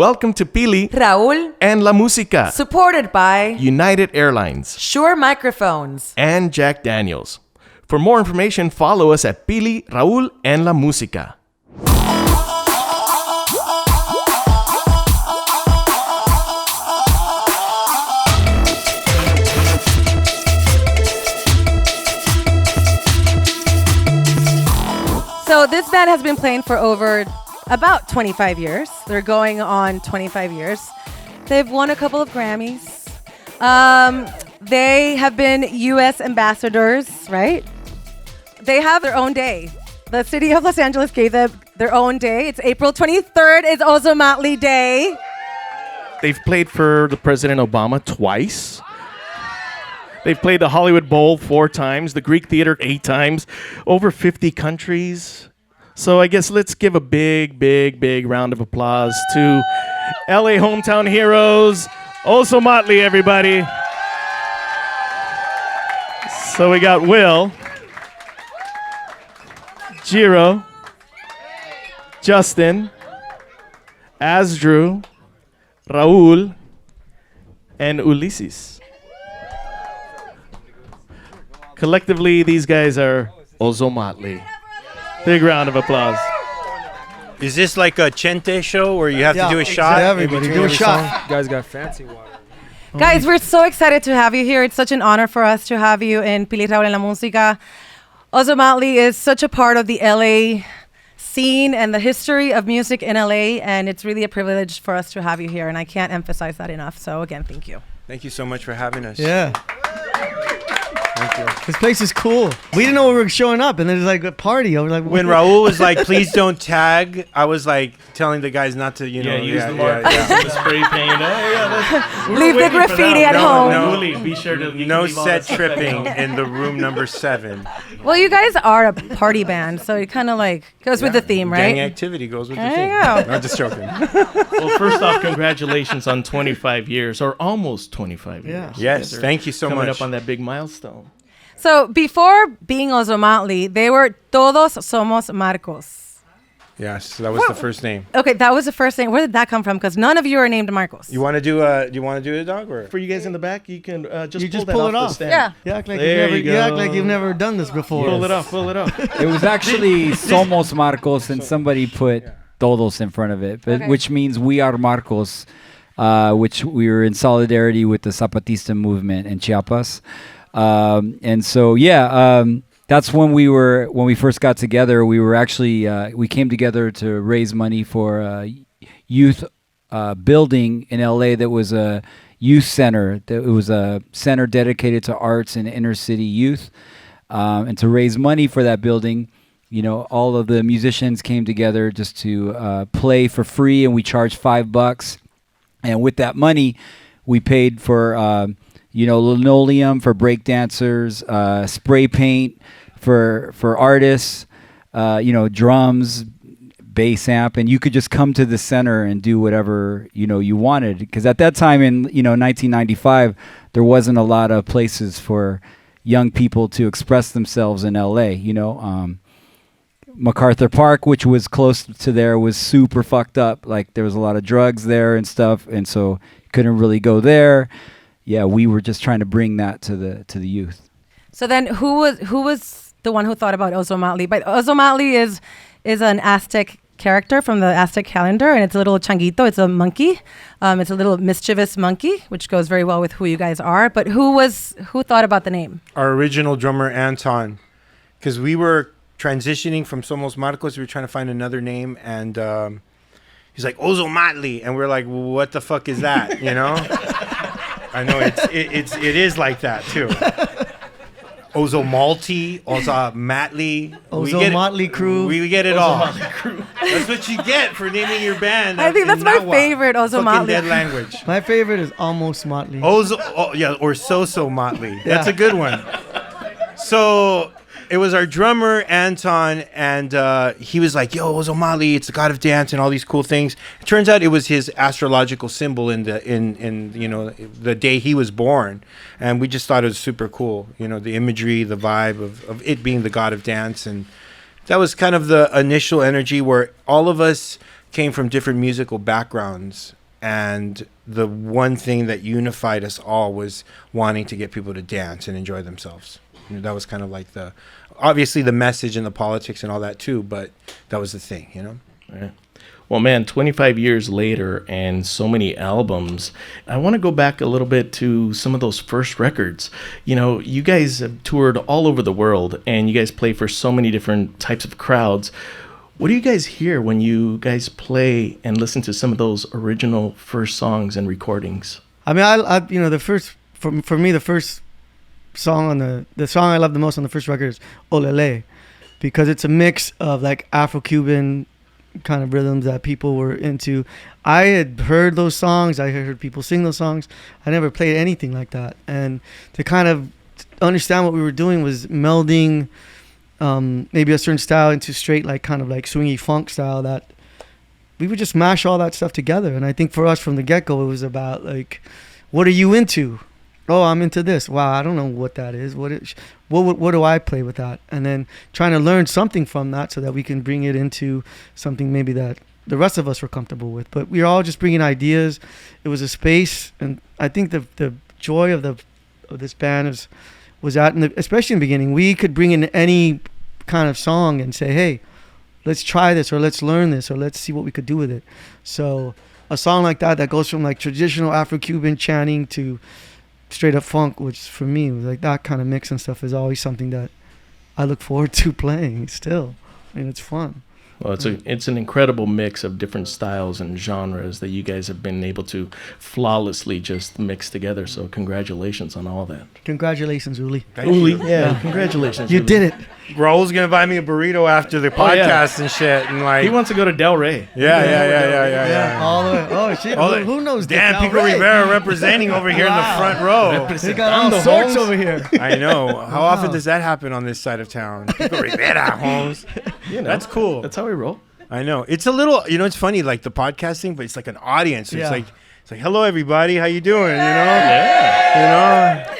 Welcome to Pili, Raúl, and La Musica, supported by United Airlines, Shure Microphones, and Jack Daniels. For more information, follow us at Pili, Raúl, and La Musica. So this band has been playing for over about 25 years. They're going on 25 years. They've won a couple of Grammys. They have been U.S. ambassadors, right? They have their own day. The city of Los Angeles gave them their own day. It's April 23rd. It's Ozomatli Day. They've played for the President Obama twice. They've played the Hollywood Bowl 4 times, the Greek Theater 8 times, over 50 countries. So I guess let's give a big round of applause to LA hometown heroes, Ozomatli, everybody. So we got Will, Jiro, Justin, Asdru, Raúl, and Ulysses. Collectively, these guys are Ozomatli. Big round of applause. Is this like a Chente show where you have to do a shot? Everybody do a shot. You guys got fancy water. Guys, we're so excited to have you here. It's such an honor for us to have you in Pili, Raúl, and La Musica. Ozomatli is such a part of the LA scene and the history of music in LA, and it's really a privilege for us to have you here, and I can't emphasize that enough. So again, thank you. Thank you so much for having us. Yeah. Thank you. This place is cool. We didn't know we were showing up, and there's like a party. I was like, When Raul was like, please don't tag, I was like telling the guys not to, use the mark, the spray paint. Leave the graffiti at home. No, Be sure to no set tripping in the room number 7. Well, you guys are a party band, so it kind of like goes with the theme, right? Gang activity goes with the There theme. you go. No, just joking. Well, first off, congratulations on 25 years, or almost 25 years. Yes, They're thank you so coming much. up on that big milestone. So before being Ozomatli, they were Todos Somos Marcos. Yes, that was the first name. Okay, that was the first thing. Where did that come from? Because none of you are named Marcos. You want to do it, dog? Or? For you guys in the back, you can just pull it the off. stand. Yeah. You act like There you you act go. like you've never done this before. Pull it off. It was actually Somos Marcos, and somebody put Todos in front of it, but, Okay. which means we are Marcos, which we were in solidarity with the Zapatista movement in Chiapas. And so, that's when we first got together. We were actually, we came together to raise money for a youth building in LA that was a youth center. It was a center dedicated to arts and inner city youth. And to raise money for that building, all of the musicians came together just to play for free, and we charged $5. And with that money, we paid for linoleum for break dancers, spray paint for artists, drums, bass amp, and you could just come to the center and do whatever you wanted. Because at that time in 1995, there wasn't a lot of places for young people to express themselves in LA. MacArthur Park, which was close to there, was super fucked up. Like there was a lot of drugs there and stuff, and so couldn't really go there. Yeah, we were just trying to bring that to the youth. So then, who was the one who thought about Ozomatli? But Ozomatli is an Aztec character from the Aztec calendar, and it's a little changuito. It's a monkey. It's a little mischievous monkey, which goes very well with who you guys are. But who thought about the name? Our original drummer, Anton, because we were transitioning from Somos Marcos. We were trying to find another name, and he's like, Ozomatli. And we're like, what the fuck is that, I know it is like that too. Ozomalti, Ozomatli, Ozomatli crew. We get it all. That's what you get for naming your band. I think that's my Nahuatl. favorite, Fucking Ozomatli. dead language. My favorite is almost Motley. Or So Motley. That's a good one. So it was our drummer Anton, and he was like, "Yo, Ozomatli, it's the god of dance and all these cool things." It turns out it was his astrological symbol in the day he was born, and we just thought it was super cool. The imagery, the vibe of it being the god of dance, and that was kind of the initial energy where all of us came from different musical backgrounds, and the one thing that unified us all was wanting to get people to dance and enjoy themselves. That was kind of like obviously the message and the politics and all that too, but that was the thing, Right. Well, man, 25 years later and so many albums, I want to go back a little bit to some of those first records. You guys have toured all over the world, and you guys play for so many different types of crowds. What do you guys hear when you guys play and listen to some of those original first songs and recordings? I mean, I the first for me, the first song on the song I love the most on the first record is Olele, because it's a mix of like Afro-Cuban kind of rhythms that people were into. I had heard those songs. I heard people sing those songs. I never played anything like that. And to kind of understand what we were doing was melding maybe a certain style into straight, like kind of like swingy funk style, that we would just mash all that stuff together. And I think for us from the get-go, it was about like, what are you into? Oh, I'm into this. Wow, I don't know what that is. What do I play with that? And then trying to learn something from that so that we can bring it into something maybe that the rest of us were comfortable with. But we were all just bringing ideas. It was a space, and I think the joy of this band was that, especially in the beginning, we could bring in any kind of song and say, hey, let's try this, or let's learn this, or let's see what we could do with it. So a song like that goes from like traditional Afro-Cuban chanting to straight up funk, which for me was like that kind of mix and stuff, is always something that I look forward to playing still. I mean, it's fun. Well, it's an incredible mix of different styles and genres that you guys have been able to flawlessly just mix together. So congratulations on all that. Congratulations, Uli. Uli, yeah, congratulations. You Uli. did it. Raul's gonna buy me a burrito after the podcast and shit, and like He wants to go to Del Rey. yeah. All the way. Oh shit. Who knows? Dan Del Pico Rey? Rivera representing over here in the front row. They got all sorts over here. I know. How often does that happen on this side of town? Pico Rivera, Holmes. That's cool. That's how we roll. I know. It's a little, it's funny, like the podcasting, but it's like an audience. Yeah. It's like, hello everybody, how you doing? Yeah.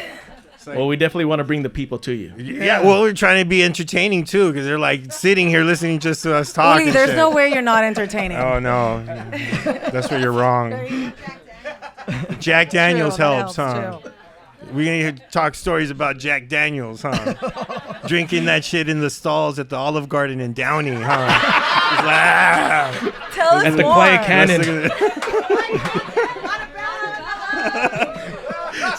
Well, we definitely want to bring the people to you. Yeah. Well, we're trying to be entertaining too, because they're like sitting here listening just to us talk. Uli, and there's shit. no way you're not entertaining. Oh no, that's where you're wrong. Jack Daniels True, that helps, huh? too. We're gonna talk stories about Jack Daniels, huh? Drinking that shit in the stalls at the Olive Garden in Downey, huh? It's like, ah. Tell us At the more. Quiet Cannon. Let's look at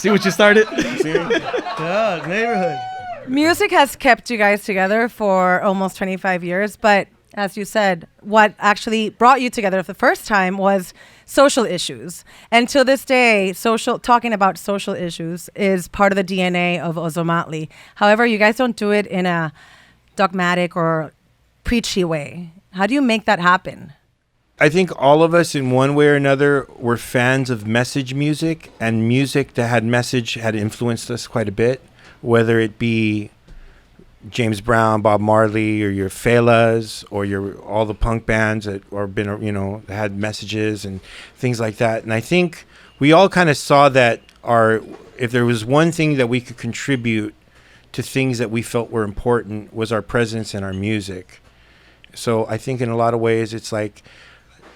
See what you started? Yeah, neighborhood. Music has kept you guys together for almost 25 years, but as you said, what actually brought you together for the first time was social issues. And to this day, talking about social issues is part of the DNA of Ozomatli. However, you guys don't do it in a dogmatic or preachy way. How do you make that happen? I think all of us in one way or another were fans of message music, and music that had message had influenced us quite a bit, whether it be James Brown, Bob Marley, or your Felas, or all the punk bands that that had messages and things like that. And I think we all kind of saw that if there was one thing that we could contribute to things that we felt were important, was our presence and our music. So I think in a lot of ways, it's like,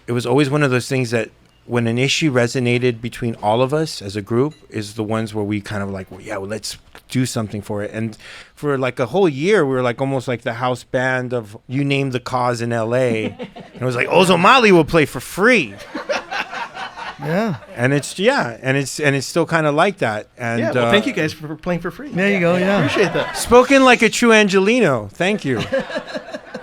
it was always one of those things that when an issue resonated between all of us as a group, is the ones where we kind of like, let's do something for it. And for like a whole year, we were like almost like the house band of you name the cause in LA. And it was like Ozomatli will play for free. Yeah. And it's still kind of like that. And Yeah, well, thank you guys for playing for free. There you go. Yeah. Appreciate that. spoken like a true Angelino. Thank you.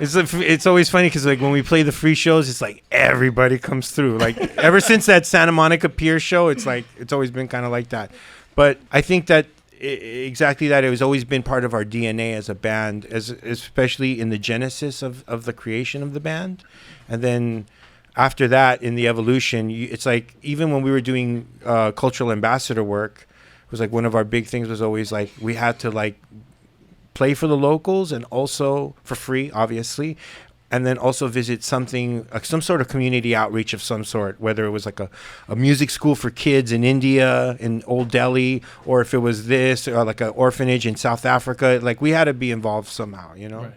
It's always funny because like when we play the free shows, it's like everybody comes through. Like ever since that Santa Monica Pier show, it's like it's always been kind of like that. But I think that exactly that, it was always been part of our DNA as a band, especially in the genesis of the creation of the band, and then after that in the evolution, it's like even when we were doing cultural ambassador work, it was like one of our big things was always like we had to like play for the locals and also for free, obviously, and then also visit some sort of community outreach of some sort, whether it was like a music school for kids in India, in Old Delhi, or if it was this, or like an orphanage in South Africa. Like we had to be involved somehow, Right.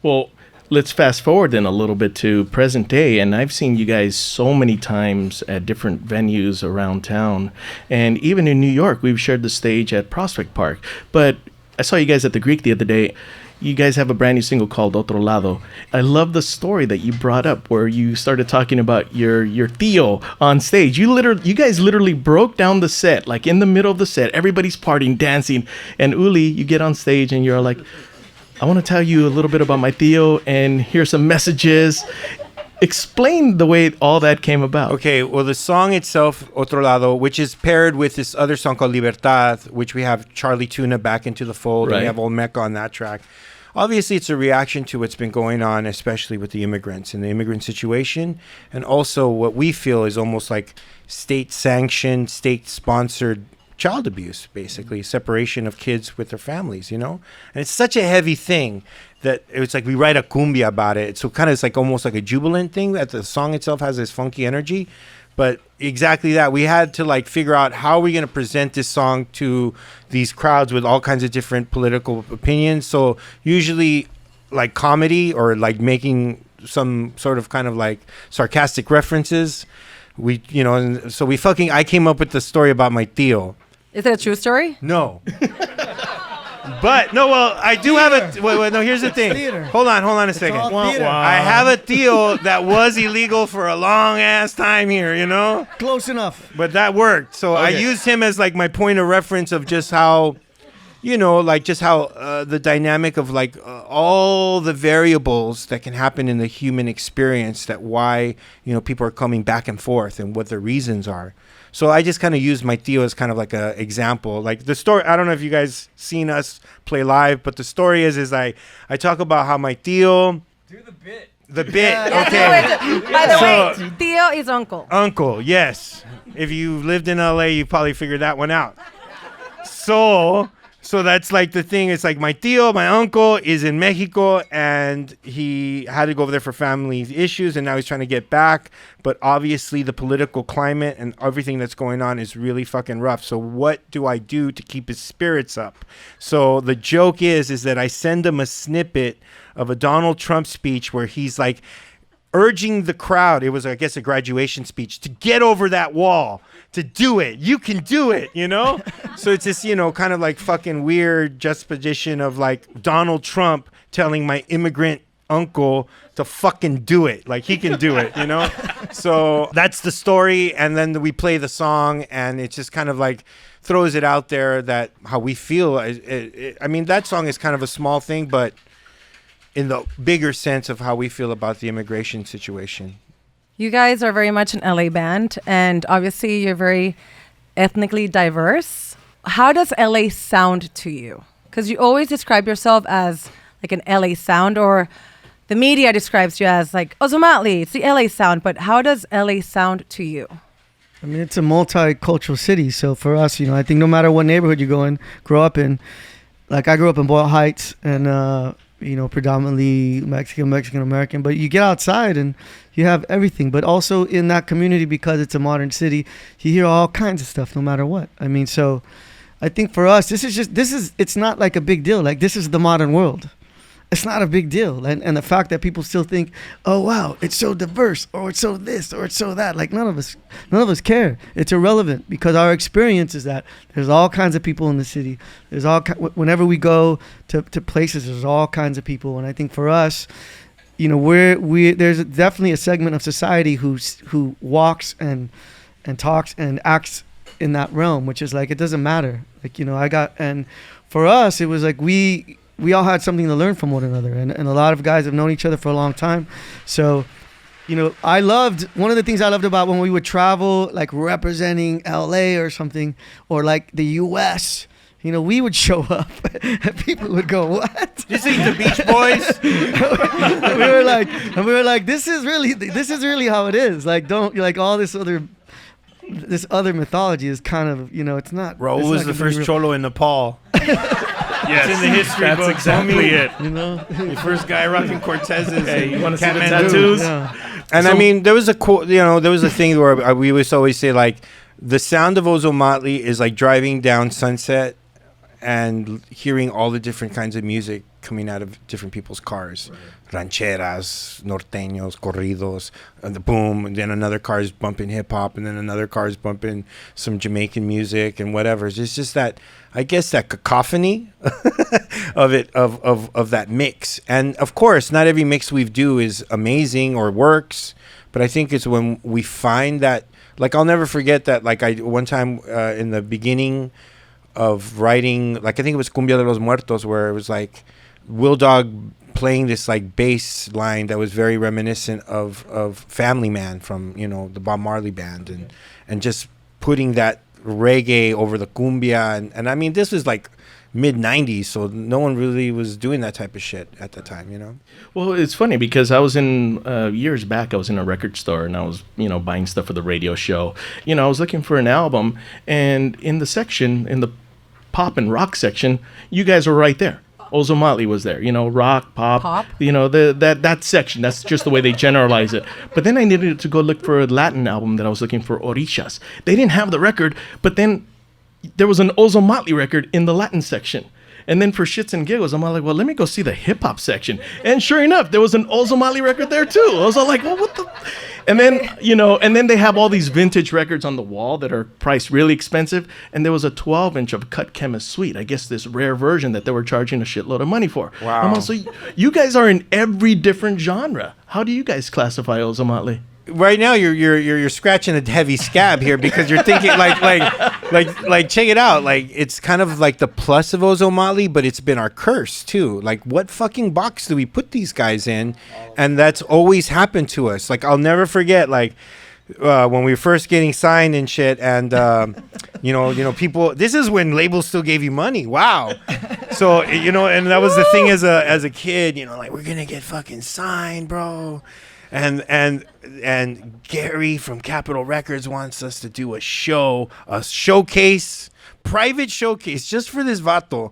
Well, let's fast forward then a little bit to present day, and I've seen you guys so many times at different venues around town, and even in New York we've shared the stage at Prospect Park. But I saw you guys at the Greek the other day. You guys have a brand new single called Otro Lado. I love the story that you brought up where you started talking about your tío on stage. You guys literally broke down the set, like in the middle of the set. Everybody's partying, dancing, and Uli, you get on stage and you're like, I want to tell you a little bit about my tío, and here's some messages. Explain the way all that came about. Okay, well, the song itself, Otro Lado, which is paired with this other song called Libertad, which we have Charlie Tuna back into the fold, and we have Olmeca on that track. Obviously, it's a reaction to what's been going on, especially with the immigrants and the immigrant situation, and also what we feel is almost like state-sanctioned, state-sponsored child abuse, basically, separation of kids with their families, And it's such a heavy thing that it's like we write a cumbia about it. So kind of it's like almost like a jubilant thing that the song itself has this funky energy. But exactly that. We had to like figure out how are we going to present this song to these crowds with all kinds of different political opinions. So usually like comedy or like making some sort of kind of like sarcastic references. And so I came up with the story about my tío. Is it a true story? No. But no, well, I do have a. Wait, no. Here's the thing. Theater. Hold on a second. I have a tío that was illegal for a long ass time here. Close enough. But that worked. So I used him as like my point of reference of just how, the dynamic of like all the variables that can happen in the human experience. That why people are coming back and forth and what the reasons are. So I just kind of used my tío as kind of like a example. Like the story, I don't know if you guys seen us play live, but the story is I talk about how my tío... Do the bit. The bit, Yeah, okay. By the way, tío is uncle. Uncle, yes. If you've lived in LA, you probably figured that one out. So that's like the thing. It's like my tío, my uncle, is in Mexico, and he had to go over there for family issues, and now he's trying to get back. But obviously, the political climate and everything that's going on is really fucking rough. So what do I do to keep his spirits up? So the joke is that I send him a snippet of a Donald Trump speech where he's like urging the crowd. It was, I guess, a graduation speech to get over that wall. To do it. You can do it, So it's this, kind of like fucking weird juxtaposition of like Donald Trump telling my immigrant uncle to fucking do it. Like he can do it, So that's the story. And then we play the song and it just kind of like throws it out there that how we feel. I mean, that song is kind of a small thing, but in the bigger sense of how we feel about the immigration situation. You guys are very much an LA band, and obviously you're very ethnically diverse. How does LA sound to you? Because you always describe yourself as like an LA sound, or the media describes you as like Ozomatli, it's the LA sound, but how does LA sound to you? I mean, it's a multicultural city. So for us, I think no matter what neighborhood you grow up in, like I grew up in Boyle Heights and, predominantly Mexican American, but you get outside and you have everything. But also in that community, because it's a modern city, you hear all kinds of stuff no matter what. I mean, so I think for us, it's not like a big deal. Like this is the modern world. It's not a big deal. And the fact that people still think, oh, wow, it's so diverse, or it's so this, or it's so that. Like none of us care. It's irrelevant because our experience is that there's all kinds of people in the city. There's whenever we go to places, there's all kinds of people. And I think for us, there's definitely a segment of society who walks and talks and acts in that realm, which is like, it doesn't matter. Like, and for us, it was like we all had something to learn from one another, and a lot of guys have known each other for a long time. So, one of the things I loved about when we would travel, like representing LA or something, or like the US, we would show up and people would go, what? This ain't the Beach Boys. we were like, this is really how it is. Like, don't, like all this other mythology is kind of, it's not. Raúl was the first cholo in Nepal. Yes, it's in the history that's book. exactly it. The first guy rocking Cortezes. Hey, you want to see the Kathmandu. tattoos? Yeah. And So- I mean, there was a thing where we used to always say like, the sound of Ozomatli is like driving down Sunset and hearing all the different kinds of music coming out of different people's cars. Rancheras, norteños, corridos, and the boom, and then another car is bumping hip hop, and then another car is bumping some Jamaican music and whatever. It's just that, I guess, that cacophony of it, of that mix. And of course, not every mix we do is amazing or works, but I think it's when we find that, like, I'll never forget that, like, I one time in the beginning of writing, like, I think it was Cumbia de los Muertos, where it was like Will Dog playing this like bass line that was very reminiscent of Family Man from, you know, the Bob Marley band, and just putting that reggae over the cumbia, and I mean, this was like mid 90s, so no one really was doing that type of shit at the time, you know. Well, it's funny because I was in years back, I was in a record store and I was, you know, buying stuff for the radio show. You know, I was looking for an album, and in the section, in the pop and rock section, you guys were right there. Ozomatli was there, you know, rock, pop, you know, that section. That's just the way they generalize it. But then I needed to go look for a Latin album that I was looking for, Orishas. They didn't have the record, but then there was an Ozomatli record in the Latin section. And then for shits and giggles, I'm all like, well, let me go see the hip hop section. And sure enough, there was an Ozomatli record there too. I was all like, well, what the? And then, you know, and then they have all these vintage records on the wall that are priced really expensive. And there was a 12-inch of Cut Chemist Suite. I guess this rare version that they were charging a shitload of money for. Wow. I'm also, you guys are in every different genre. How do you guys classify Ozomatli? Right now you're scratching a heavy scab here, because you're thinking like check it out, like it's kind of like the plus of Ozomatli, but it's been our curse too. Like, what fucking box do we put these guys in? And that's always happened to us. Like, I'll never forget, like when we were first getting signed and shit, and you know people, this is when labels still gave you money. Wow. So, you know, and that was the thing as a kid, you know, like, we're gonna get fucking signed, bro. And Gary from Capitol Records wants us to do a showcase, private showcase, just for this vato,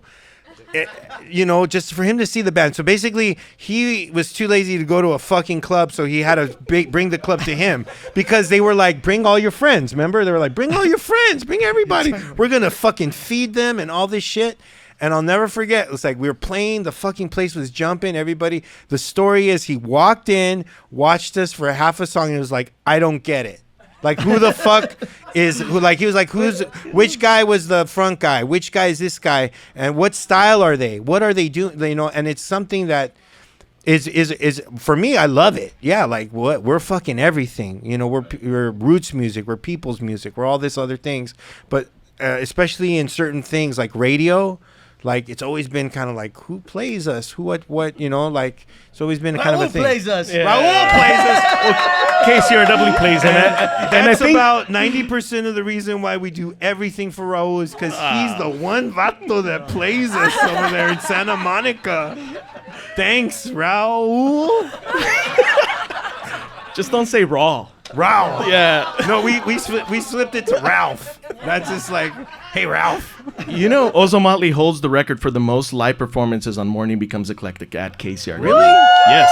you know, just for him to see the band. So basically, he was too lazy to go to a fucking club, so he had to bring the club to him, because they were like, bring all your friends. Remember, they were like, bring all your friends, bring everybody. We're gonna fucking feed them and all this shit. And I'll never forget, it was like we were playing, the fucking place was jumping, everybody. The story is, he walked in, watched us for half a song, and was like, I don't get it. Like, who the fuck is, who? Like, he was like, which guy was the front guy? Which guy is this guy? And what style are they? What are they doing? You know, and it's something that is for me, I love it. Yeah, like, what, we're fucking everything. You know, we're roots music, we're people's music, we're all this other things. But especially in certain things like radio, like, it's always been kind of like, who plays us? What, you know, like, it's always been kind of a thing. Raul plays us. Yeah. Raul plays us. KCRW plays him. And I think about 90% of the reason why we do everything for Raul is because he's the one vato that plays us over there in Santa Monica. Thanks, Raul. Just don't say raw. Raul. Yeah. No, we slipped it to Ralph. That's just like, hey, Ralph. You know, Ozomatli holds the record for the most live performances on Morning Becomes Eclectic at KCR. Really? Yes.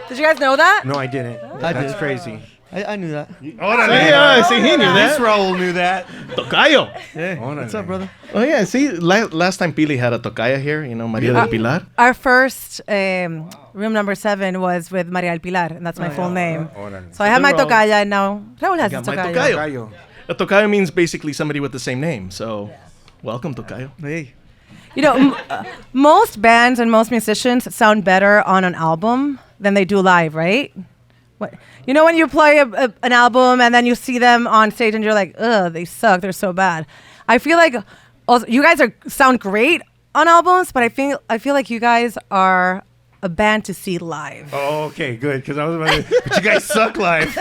Did you guys know that? No, I didn't. That's crazy. I knew that. See, he knew This that. Raul knew that. Tocayo. Hey, what's up, brother? Oh, yeah. See, last time Pili had a Tocaya here, you know, Maria del Pilar. Our first room number 7 was with Maria del Pilar, and that's my full name. So I have my Raul. tocaya, and now Raul has his got my tocayo. tocayo. A Tocayo means basically somebody with the same name. So, welcome, Tocayo. Hey. You know, most bands and most musicians sound better on an album than they do live, right? What, you know, when you play an album and then you see them on stage and you're like, ugh, they suck, they're so bad. I feel like also, you guys sound great on albums, but I feel like you guys are a band to see live. Oh, okay, good. Because I was about to, but you guys suck live.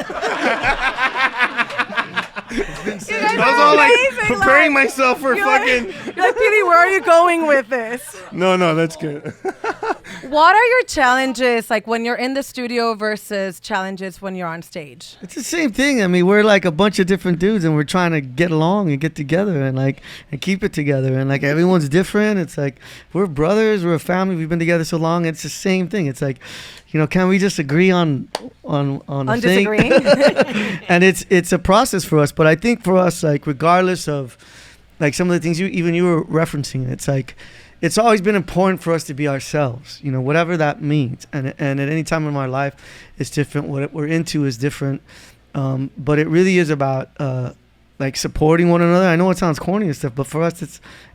You guys I was are all like amazing preparing live. myself for You're fucking. Like, Pili, where are you going with this? No, that's good. What are your challenges, like when you're in the studio versus challenges when you're on stage? It's the same thing. I mean, we're like a bunch of different dudes, and we're trying to get along and get together and keep it together. And like, everyone's different. It's like, we're brothers, we're a family. We've been together so long. It's the same thing. It's like, you know, can we just agree on a thing? Disagreeing? And it's a process for us. But I think for us, like, regardless of like some of the things you were referencing. It's like, it's always been important for us to be ourselves, you know, whatever that means. And at any time in our life, it's different. What we're into is different. But it really is about like supporting one another. I know it sounds corny and stuff, but for us,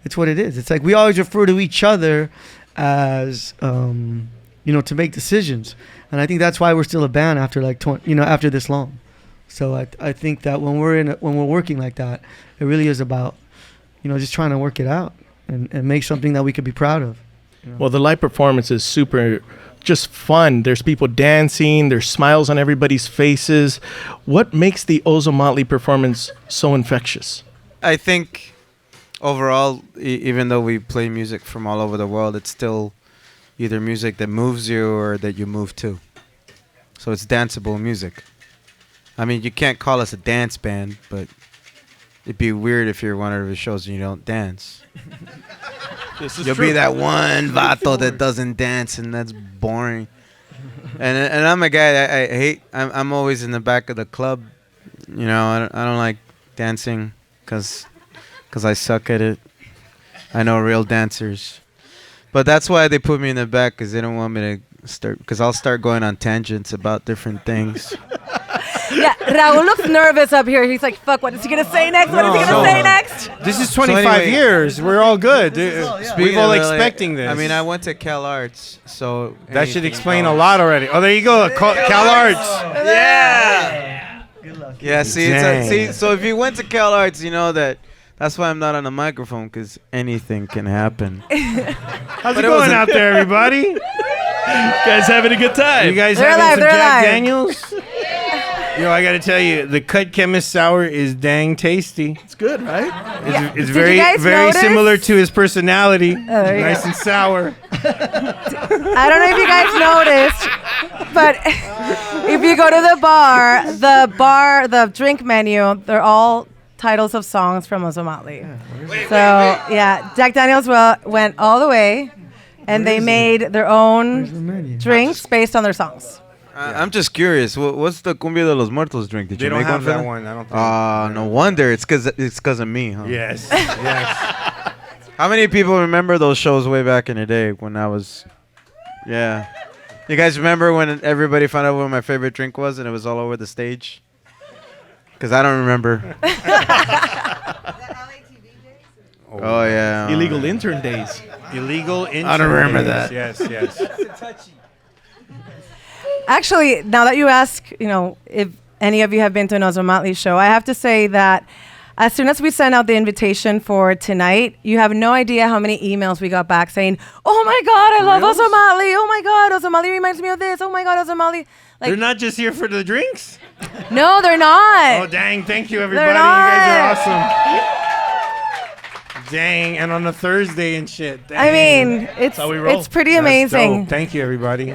it's what it is. It's like we always refer to each other as, you know, to make decisions. And I think that's why we're still a band after like, after this long. So I think that when we're working like that, it really is about, you know, just trying to work it out and make something that we could be proud of. You know? Well, the live performance is super just fun. There's people dancing. There's smiles on everybody's faces. What makes the Ozomatli performance so infectious? I think overall, even though we play music from all over the world, it's still either music that moves you or that you move to. So it's danceable music. I mean, you can't call us a dance band, but it'd be weird if you're one of the shows and you don't dance. You'll be that one vato that doesn't dance, and that's boring. And I'm a guy that I hate. I'm always in the back of the club. You know, I don't like dancing because I suck at it. I know real dancers. But that's why they put me in the back, because they don't want me to start, because I'll start going on tangents about different things. Yeah, Raul looks nervous up here. He's like, fuck, what is he going to say next? What is he going to say next? This is 25 anyway, years. We're all good. We're all expecting this. I mean, I went to Cal Arts, so that should explain a lot already. Oh, there you go. Cal Arts. Yeah. Yeah, see, so if you went to Cal Arts, you know that's why I'm not on the microphone, because anything can happen. How's it going out there, everybody? You Guys having a good time? You guys They're having alive, some they're Jack alive. Daniels? Yo, I got to tell you, the Cut Chemist Sour is dang tasty. It's good, right? It's Did very, you guys very notice? similar to his personality. there you Nice and sour. I don't know if you guys noticed, but if you go to the drink menu, they're all titles of songs from Ozomatli. So, yeah, Jack Daniels went all the way, and they made their Where's the own menu? drinks based on their songs. I'm just curious. What's the Cumbia de los Muertos drink? Did They you don't make have one for that them? one. I don't think. No wonder. It's because of me, huh? Yes. Yes. How many people remember those shows way back in the day when I was... Yeah. You guys remember when everybody found out what my favorite drink was and it was all over the stage? Because I don't remember. Oh, yeah. Illegal intern days. Illegal intern. I don't remember days. that. Yes. Actually, now that you ask, you know, if any of you have been to an Ozomatli show, I have to say that as soon as we sent out the invitation for tonight, you have no idea how many emails we got back saying, "Oh my God, I love Ozomatli. Oh my God, Ozomatli reminds me of this. Oh my God, Ozomatli." Like, They're not just here for the drinks? no, they're not. Oh, dang. Thank you, everybody. They're You guys not. are awesome. Dang. And on a Thursday and shit. Dang. I mean, how we roll. it's pretty That's amazing. dope. Thank you, everybody.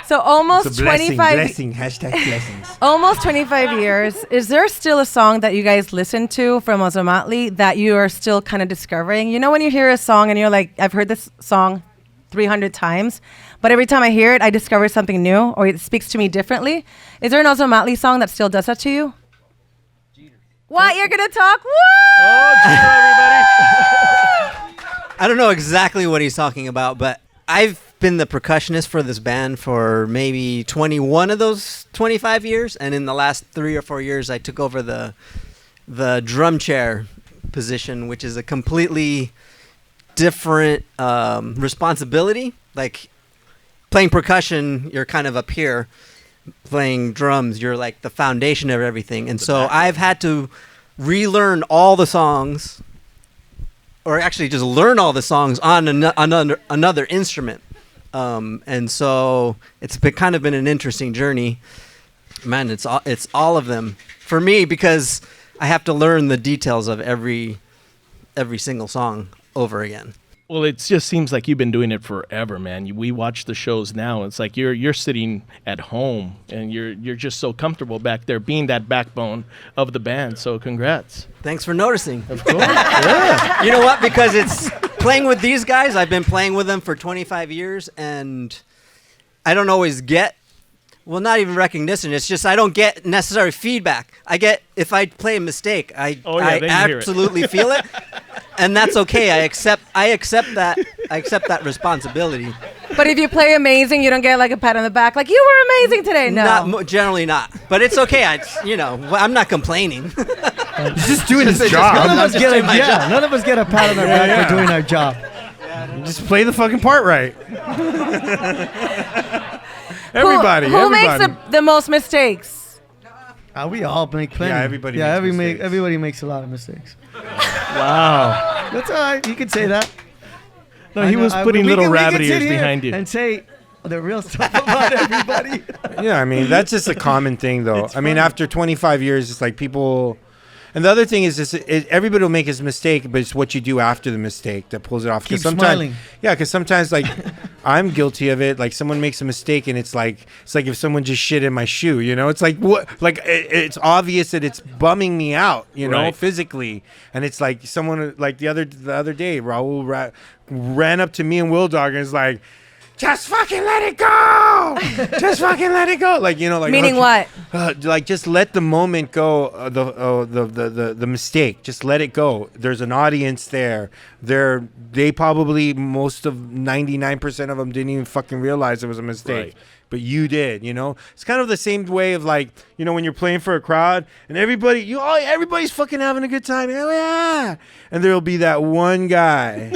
So almost It's a blessing. 25 Blessing. Hashtag blessings. almost 25 years. Is there still a song that you guys listen to from Ozomatli that you are still kind of discovering? You know, when you hear a song and you're like, I've heard this song 300 times, but every time I hear it, I discover something new or it speaks to me differently. Is there an Ozomatli song that still does that to you? What? You're going to talk? What? I don't know exactly what he's talking about, but I've been the percussionist for this band for maybe 21 of those 25 years, and in the last 3 or 4 years, I took over the drum chair position, which is a completely different responsibility. Like playing percussion, you're kind of up here. Playing drums, you're like the foundation of everything, and so I've had to relearn all the songs, or actually just learn all the songs on another instrument. And so it's been an interesting journey. Man, it's all of them for me, because I have to learn the details of every single song over again. Well, it just seems like you've been doing it forever, man. We watch the shows now. It's like you're sitting at home and you're just so comfortable back there, being that backbone of the band. So, congrats. Thanks for noticing. Of course. Yeah. You know what? Because it's playing with these guys. I've been playing with them for 25 years, and I don't always get Well, not even recognition. It's just I don't get necessary feedback. I get if I play a mistake, I then you hear it. absolutely feel it, and that's okay. I accept that. I accept that responsibility. But if you play amazing, you don't get like a pat on the back, like you were amazing today. No. Generally not. But it's okay. I'm not complaining. He's just doing his job. None of us get a pat on the back for doing our job. Just play the fucking part right. Everybody. Who makes the most mistakes? We all make plenty. Yeah, everybody makes mistakes. Everybody makes a lot of mistakes. Wow. That's all right. You can say that. No, he was putting little rabbit ears behind you. And say the real stuff about everybody. Yeah, I mean, that's just a common thing, though. I mean, after 25 years, it's like people... And the other thing is, everybody will make his mistake, but it's what you do after the mistake that pulls it off. Keep smiling. Yeah, because sometimes, like, I'm guilty of it. Like, someone makes a mistake, and it's like if someone just shit in my shoe, you know? It's like, what? Like, it's obvious that it's bumming me out, you know, physically. And it's like someone, like, the other day, Raul ran up to me and Will Dog and is like, just fucking let it go. Just fucking let it go. Like, you know, like Meaning what? Like, just let the moment go. The mistake. Just let it go. There's an audience there. They probably, most of 99% of them didn't even fucking realize it was a mistake. Right. But you did, you know. It's kind of the same way of, like, you know, when you're playing for a crowd and everybody's fucking having a good time. Oh yeah. And there'll be that one guy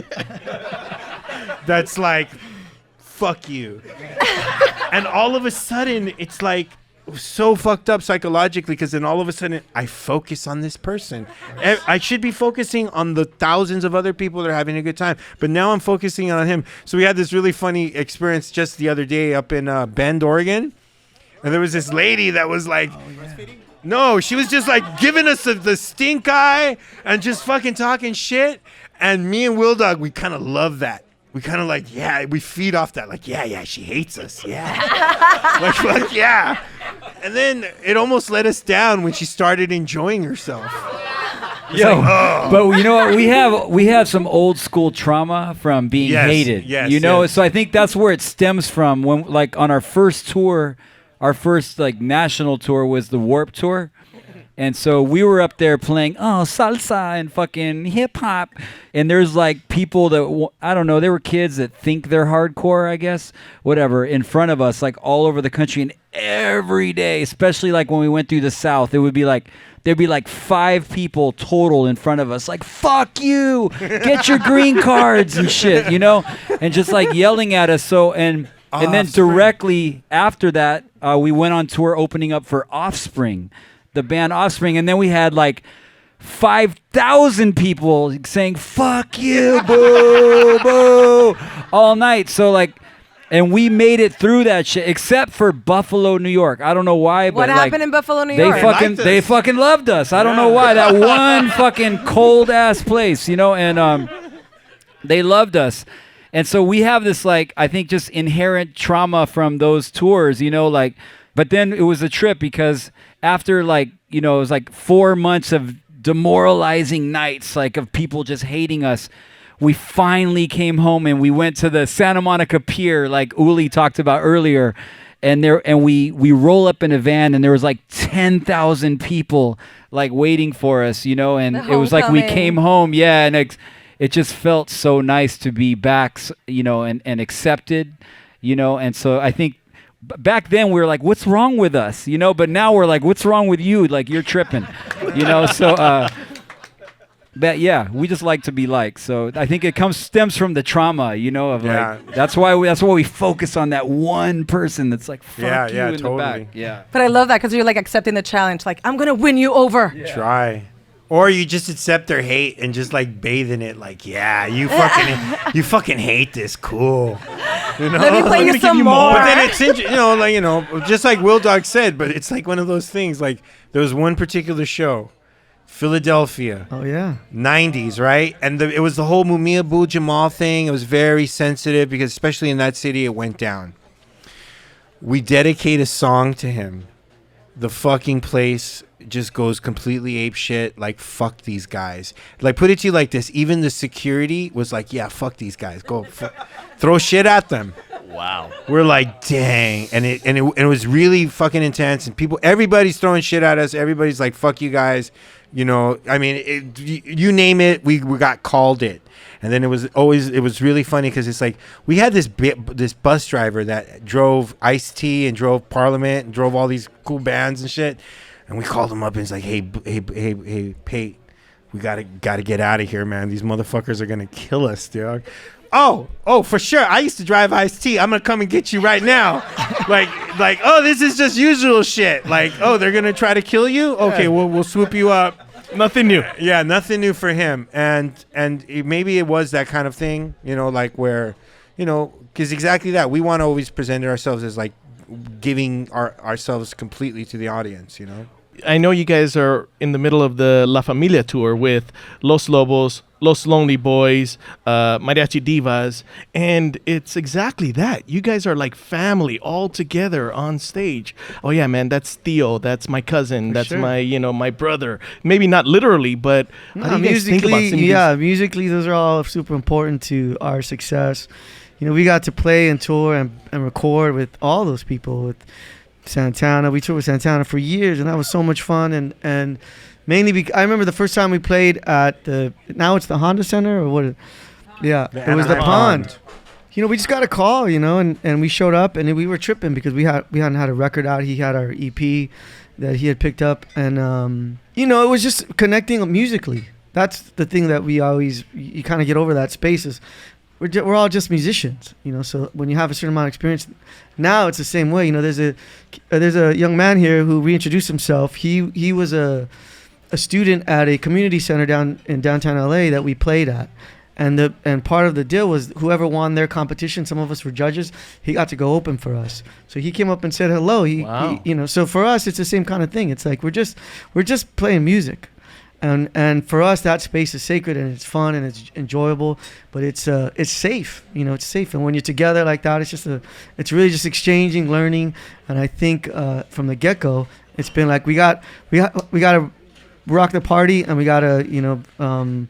that's like, fuck you. And all of a sudden, it's like so fucked up psychologically, because then all of a sudden I focus on this person. I should be focusing on the thousands of other people that are having a good time, but now I'm focusing on him. So we had this really funny experience just the other day up in Bend, Oregon, and there was this lady that was like, no, she was just like giving us the stink eye and just fucking talking shit. And me and Will Dog, we kind of love that. We kind of like, yeah, we feed off that. Like, yeah, she hates us. Yeah. like, yeah. And then it almost let us down when she started enjoying herself. But you know what? We have some old school trauma from being hated. Yes, you know, so I think that's where it stems from. When, like, on our first tour, our first like national tour was the Warped Tour. And so we were up there playing, salsa and fucking hip hop. And there's like people that, I don't know, there were kids that think they're hardcore, I guess, whatever, in front of us, like all over the country. And every day, especially like when we went through the South, there'd be like 5 people total in front of us, like, fuck you, get your green cards and shit, you know, and just like yelling at us. So, and then directly after that, we went on tour opening up for Offspring. The band Offspring, and then we had like 5,000 people saying "fuck you, boo, boo" all night. So like, and we made it through that shit, except for Buffalo, New York. I don't know why, but what happened in Buffalo, New York? They fucking loved us. I don't know why. That one fucking cold ass place, you know, and they loved us. And so we have this, like, I think just inherent trauma from those tours, you know, like. But then it was a trip because after, like, you know, it was like 4 months of demoralizing nights, like, of people just hating us. We finally came home and we went to the Santa Monica Pier, like Uli talked about earlier. And we roll up in a van and there was like 10,000 people like waiting for us, you know, and it was like we came home. Yeah. And it just felt so nice to be back, you know, and accepted, you know. And so I think, back then we were like, what's wrong with us, you know, but now we're like, what's wrong with you, like, you're tripping, you know. So but yeah, we just like to be liked. So I think it stems from the trauma, you know, of like, that's why we focus on that one person that's like, fuck you in totally. The back. Yeah, but I love that because you're like accepting the challenge, like, I'm gonna win you over. Try. Or you just accept their hate and just like bathe in it, like, yeah, you fucking hate this, cool. You know? Let me play you some more. But then it's you know, like, you know, just like Will Dog said, but it's like one of those things. Like, there was one particular show, Philadelphia. Oh yeah. 90s, right? And it was the whole Mumia Abu Jamal thing. It was very sensitive because especially in that city, it went down. We dedicate a song to him. The fucking place just goes completely ape shit. Like, fuck these guys. Like, put it to you like this. Even the security was like, yeah, fuck these guys. Go throw shit at them. Wow. We're like, dang, and it was really fucking intense, and everybody's throwing shit at us. Everybody's like, fuck you guys, you know. I mean, you name it, we got called it. And then it was really funny because it's like we had this bus driver that drove Ice-T and drove Parliament and drove all these cool bands and shit, and we called him up and he's like, hey, Pate, we gotta get out of here, man. These motherfuckers are gonna kill us, dog. Oh, for sure. I used to drive Ice-T. I'm gonna come and get you right now. like, oh, this is just usual shit. Like, oh, they're gonna try to kill you? Okay, we'll swoop you up. Nothing new. Yeah, nothing new for him. And maybe it was that kind of thing, you know, like where, you know, because exactly that. We want to always present ourselves as like giving ourselves completely to the audience, you know. I know you guys are in the middle of the La Familia tour with Los Lobos, Los Lonely Boys, Mariachi Divas, and it's exactly that. You guys are like family all together on stage. Oh yeah, man, that's Theo, that's my cousin, that's sure. my brother. Maybe not literally, but how do you guys think about singing? Musically, those are all super important to our success. You know, we got to play and tour and record with all those people, with Santana. We toured with Santana for years, and that was so much fun. And mainly, I remember the first time we played at now it's the Honda Center, or what? Yeah, it was the Pond. You know, we just got a call, you know, and we showed up, and we were tripping because we hadn't had a record out. He had our EP that he had picked up, and you know, it was just connecting musically. That's the thing that you kind of get over that space is. We're all just musicians, you know. So when you have a certain amount of experience, now it's the same way. You know, there's a young man here who reintroduced himself. He was a student at a community center down in downtown LA that we played at, and part of the deal was whoever won their competition, some of us were judges, he got to go open for us. So he came up and said hello. Wow. You know, so for us it's the same kind of thing. It's like we're just playing music. And for us, that space is sacred and it's fun and it's enjoyable, but it's safe. You know, it's safe. And when you're together like that, it's really just exchanging, learning. And I think from the get-go, it's been like we got to rock the party, and we got to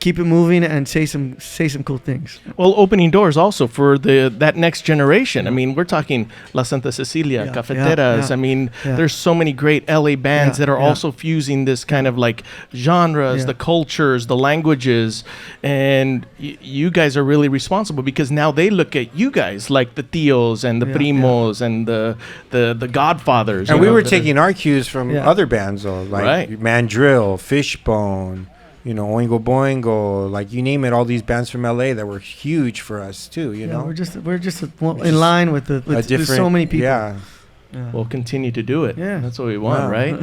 keep it moving and say some cool things. Well, opening doors also for that next generation. I mean, we're talking La Santa Cecilia, Cafeteras. Yeah. I mean, there's so many great LA bands that are also fusing this kind of like genres, the cultures, the languages, and you guys are really responsible because now they look at you guys like the Tios and the Primos and the Godfathers. And we were taking our cues from other bands, though, like Mandrill, Fishbone. You know, Oingo Boingo, like you name it, all these bands from LA that were huge for us too. You know, we're just in line with there's so many people. Yeah. We'll continue to do it. Yeah, that's what we want, right?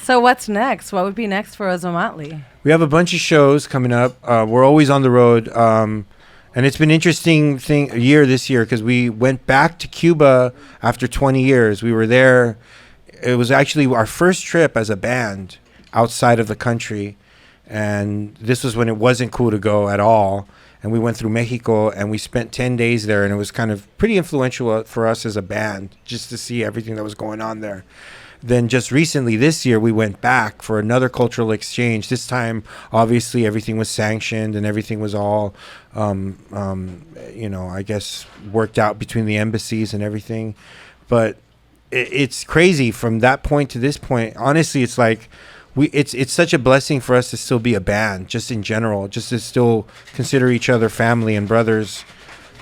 So what's next? What would be next for Ozomatli? We have a bunch of shows coming up. We're always on the road, and it's been interesting year this year because we went back to Cuba after 20 years. We were there. It was actually our first trip as a band outside of the country. And this was when it wasn't cool to go at all. And we went through Mexico and we spent 10 days there. And it was kind of pretty influential for us as a band just to see everything that was going on there. Then just recently this year, we went back for another cultural exchange. This time, obviously, everything was sanctioned and everything was all, I guess, worked out between the embassies and everything. But it's crazy from that point to this point. Honestly, it's like... It's such a blessing for us to still be a band, just in general, just to still consider each other family and brothers.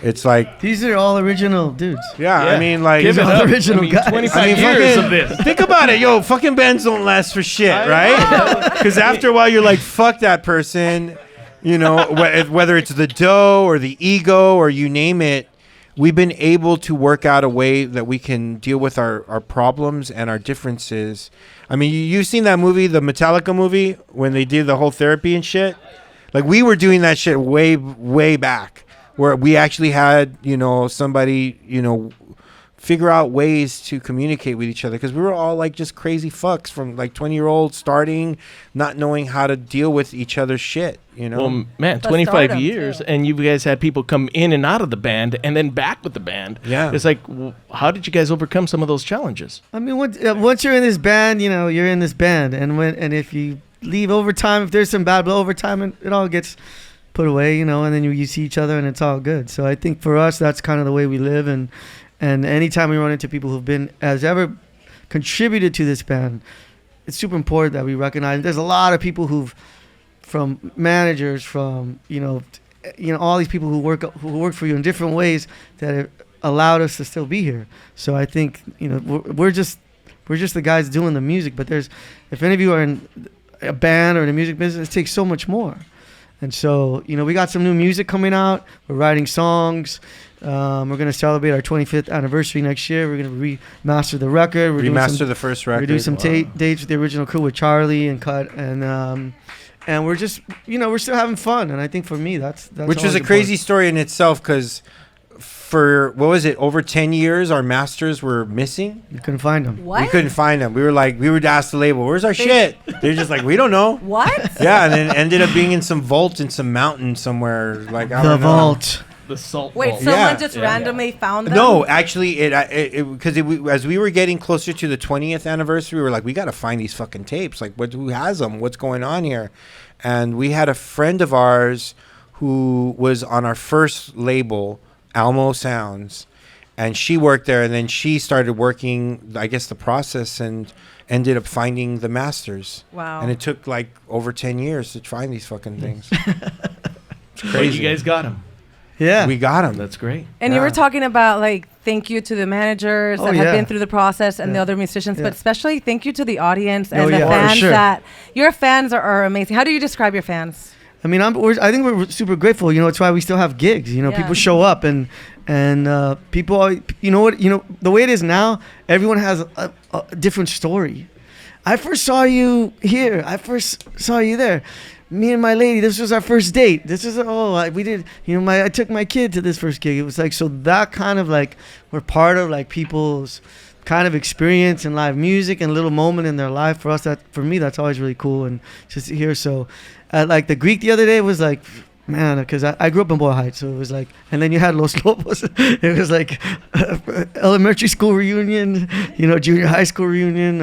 It's like these are all original dudes. Yeah. I mean, like give it up. Original guys. 25 years of this. Think about it, yo. Fucking bands don't last for shit, right? Because after a while, you're like, fuck that person. You know, whether it's the dough or the ego or you name it. We've been able to work out a way that we can deal with our problems and our differences. I mean, you've seen that movie, the Metallica movie, when they did the whole therapy and shit? Like, we were doing that shit way, way back, where we actually had, somebody, figure out ways to communicate with each other. Because we were all, like, just crazy fucks from, like, 20-year-olds starting, not knowing how to deal with each other's shit, Well, man, 25 years, and you guys had people come in and out of the band and then back with the band. Yeah. It's like, how did you guys overcome some of those challenges? I mean, once you're in this band, you're in this band. And if you leave overtime, if there's some bad blood overtime, it all gets put away, you know, and then you see each other and it's all good. So I think for us, that's kind of the way we live. And anytime we run into people who've been, has ever contributed to this band, it's super important that we recognize. There's a lot of people from managers, from, you know, all these people who work for you in different ways that have allowed us to still be here. So I think, you know, we're just the guys doing the music, but if any of you are in a band or in the music business, it takes so much more. And so, you know, we got some new music coming out. We're writing songs. We're going to celebrate our 25th anniversary next year. We're going to remaster the record. Remaster the first record. We're doing some dates with the original crew with Charlie and Cut. And we're just, you know, we're still having fun. And I think for me, that's which was a crazy story in itself, because for, what was it, over 10 years, our masters were missing. You couldn't find them. What? We couldn't find them. We were asked the label, where's our shit? They're just like, we don't know. What? Yeah, and then ended up being in some vault in some mountain somewhere. Like, I The don't know. vault. The salt. Wait, vault. someone Yeah. just randomly found them? No, actually, as we were getting closer to the 20th anniversary, we were like, we got to find these fucking tapes. Like, who has them? What's going on here? And we had a friend of ours who was on our first label, Almo Sounds, and she worked there, and then she started working, I guess, the process, and ended up finding the masters. Wow. And it took like over 10 years to find these fucking things. It's But crazy. you guys got him. Yeah. We got them. That's great. And you Yeah. were talking about, like, thank you to the managers Oh, that have yeah. been through the process and the Yeah. other musicians, Yeah. but especially thank you to the audience and Oh, the yeah. For fans. sure. That your fans are amazing. How do you describe your fans? I mean, I think we're super grateful. You know, it's why we still have gigs. You know, Yeah. people show up and people. You know what? You know the way it is now. Everyone has a different story. I first saw you here. I first saw you there. Me and my lady. This was our first date. This is we did. You know, I took my kid to this first gig. It was like, so that kind of like we're part of like people's kind of experience in live music and a little moment in their life. For us, for me, that's always really cool and just to hear. So. Like the Greek the other day was like, man, because I grew up in Boyle Heights, so it was like, and then you had Los Lobos. It was like elementary school reunion, you know, junior high school reunion,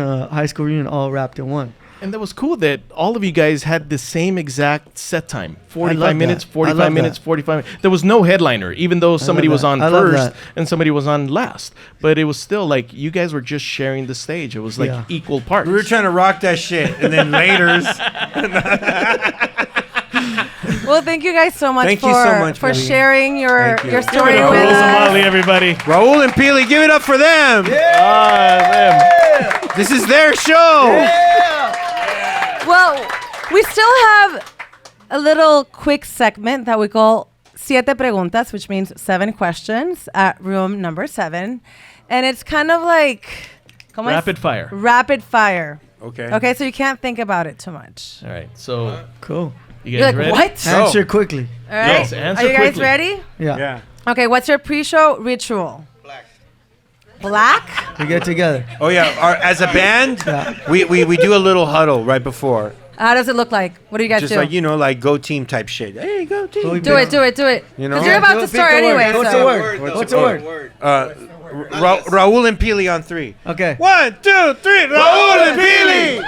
all wrapped in one. And that was cool that all of you guys had the same exact set time. 45 love minutes, that. I 45 love minutes, that. 45 minutes. There was no headliner, even though somebody was that. on I love first that. and somebody was on last. But it was still like you guys were just sharing the stage. It was like Yeah. equal parts. We were trying to rock that shit, and then later's. Well, thank you guys so much Thank for you so much, for Pili. sharing your Thank you. your Give story Raul with Ozomatli, us. everybody. Raul and Pili, give it up for them. Them. This is their show. Well, we still have a little quick segment that we call Siete Preguntas, which means 7 questions at room number 7. And it's kind of like... ¿cómo es? Rapid fire. Rapid fire. Okay. Okay, so you can't think about it too much. All right. So Cool. you You're guys like, ready? what? Answer quickly. All right. Yes, answer Are you guys quickly. ready? Yeah. Yeah. Okay, what's your pre-show ritual? Black? We get together. Oh yeah. As a band, we do a little huddle right before, How does it look like? What do you guys just do? like like go team type shit. Hey, go team. So we do it. You know? Because you're about to start anyway. What's so. the word? What's the word? Raul and Pili on 3. Okay. 1, 2, 3. Raul and Pili.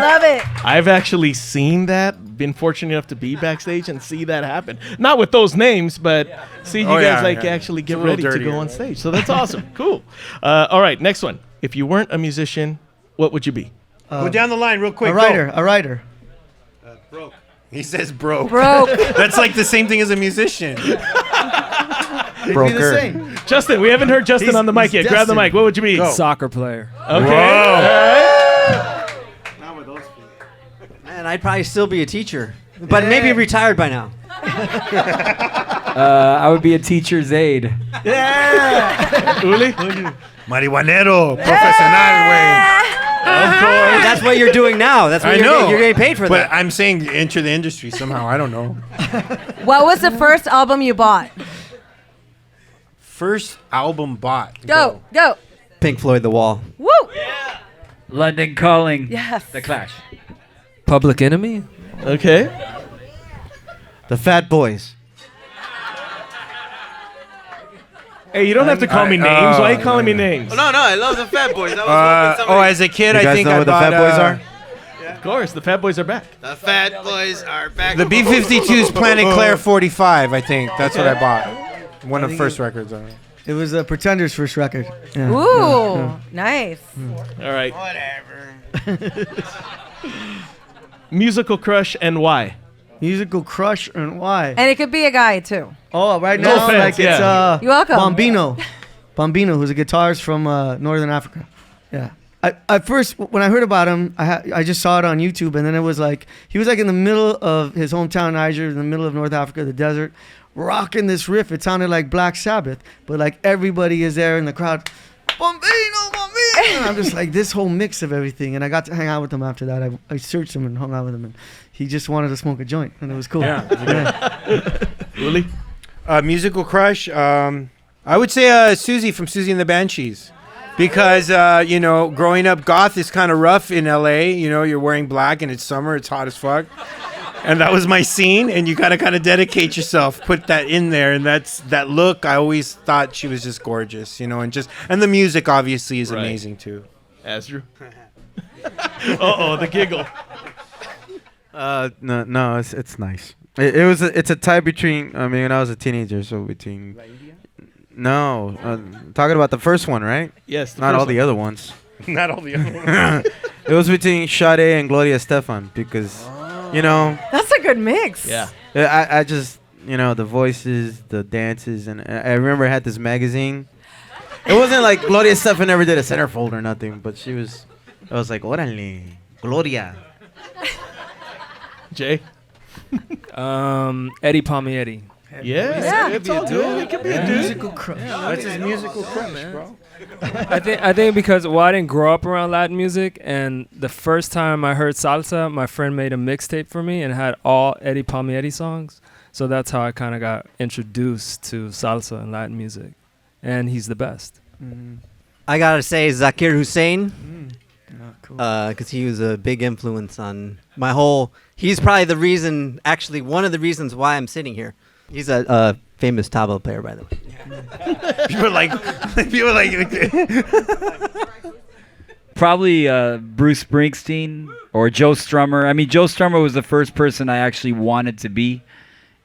Love it. I've actually seen that. Been fortunate enough to be backstage and see that happen. Not with those names, but see you Oh, guys yeah. actually It's get a little ready to dirtier. go on stage. So that's awesome. Cool. All right, next one. If you weren't a musician, what would you be? Go down the line real quick. A writer. Broke. He says broke. Broke. That's like the same thing as a musician. It'd be the same. Justin, we haven't heard Justin He's- on the mic he's yet. Grab the Justin. mic. What would you be? Go. Soccer player. Okay. Man, I'd probably still be a teacher, but maybe retired by now. I would be a teacher's aide. Uli? Marihuanero, profesional way. That's what you're doing now. That's what I you're know. Getting, you're getting paid for But that. I'm saying enter the industry somehow. I don't know. What was the first album you bought? First album bought. Go. Pink Floyd, The Wall. Woo. London Calling. Yes. The Clash. Public Enemy? Okay. The Fat Boys. Hey, you don't have to call me names. Why are you calling me names? No, I love the Fat Boys. I was hoping somebody... As a kid, You I guys think know I what the bought, Fat Boys are? Of course, the Fat Boys are back. The Fat Boys are back. The B-52's Planet Claire 45, I think. That's what I bought. One of the first records on it. It was Pretender's first record. Yeah. Ooh, nice. All right. Whatever. Musical crush and why? Musical crush and why? And it could be a guy too. Oh, right No now, offense, like yeah. it's You're welcome. Bambino, who's a guitarist from Northern Africa. Yeah. At first, when I heard about him, I just saw it on YouTube, and then it was like he was like in the middle of his hometown Niger, in the middle of North Africa, the desert, rocking this riff. It sounded like Black Sabbath, but like everybody is there in the crowd. Bambino, Bambino! And I'm just like this whole mix of everything, and I got to hang out with him after that. I searched him and hung out with him, and he just wanted to smoke a joint, and it was cool. Yeah. Really? Musical crush. I would say Susie from Susie and the Banshees. Because, growing up goth is kind of rough in L.A. You know, you're wearing black and it's summer. It's hot as fuck. And that was my scene. And you got to kind of dedicate yourself, put that in there. And that's that look. I always thought she was just gorgeous, and the music obviously is amazing too. Astro? Uh-oh, the giggle. No, it's nice. It's a tie between. I mean, when I was a teenager, so between. No, talking about the first one, right? Yes. Not all the other ones. Not all the other ones. It was between Sade and Gloria Estefan because, That's a good mix. Yeah. I just, the voices, the dances, and I remember I had this magazine. It wasn't like Gloria Estefan ever did a centerfold or nothing, but I was like, órale, Gloria. Jay? Eddie Palmieri. Yeah. It's all good. It could be a dude. Musical crush. That's his musical crush, bro. I think because I didn't grow up around Latin music, and the first time I heard salsa, my friend made a mixtape for me and had all Eddie Palmieri songs. So that's how I kind of got introduced to salsa and Latin music, and he's the best. I gotta say Zakir Hussein, Cool. because he was a big influence on my whole. He's probably the reason, actually, one of the reasons why I'm sitting here. He's a famous tabla player, by the way. People like. Probably Bruce Springsteen or Joe Strummer. I mean, Joe Strummer was the first person I actually wanted to be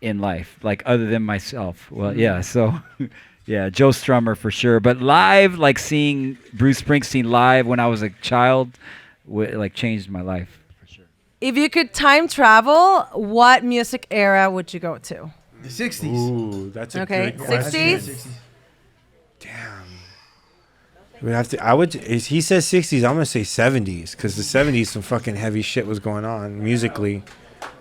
in life, like other than myself. Well, yeah, so yeah, Joe Strummer for sure. But live, like seeing Bruce Springsteen live when I was a child, changed my life for sure. If you could time travel, what music era would you go to? The 60s. Ooh, that's a Okay, good question. 60s? Damn. We have to. He says 60s. I'm gonna say 70s because the 70s some fucking heavy shit was going on musically.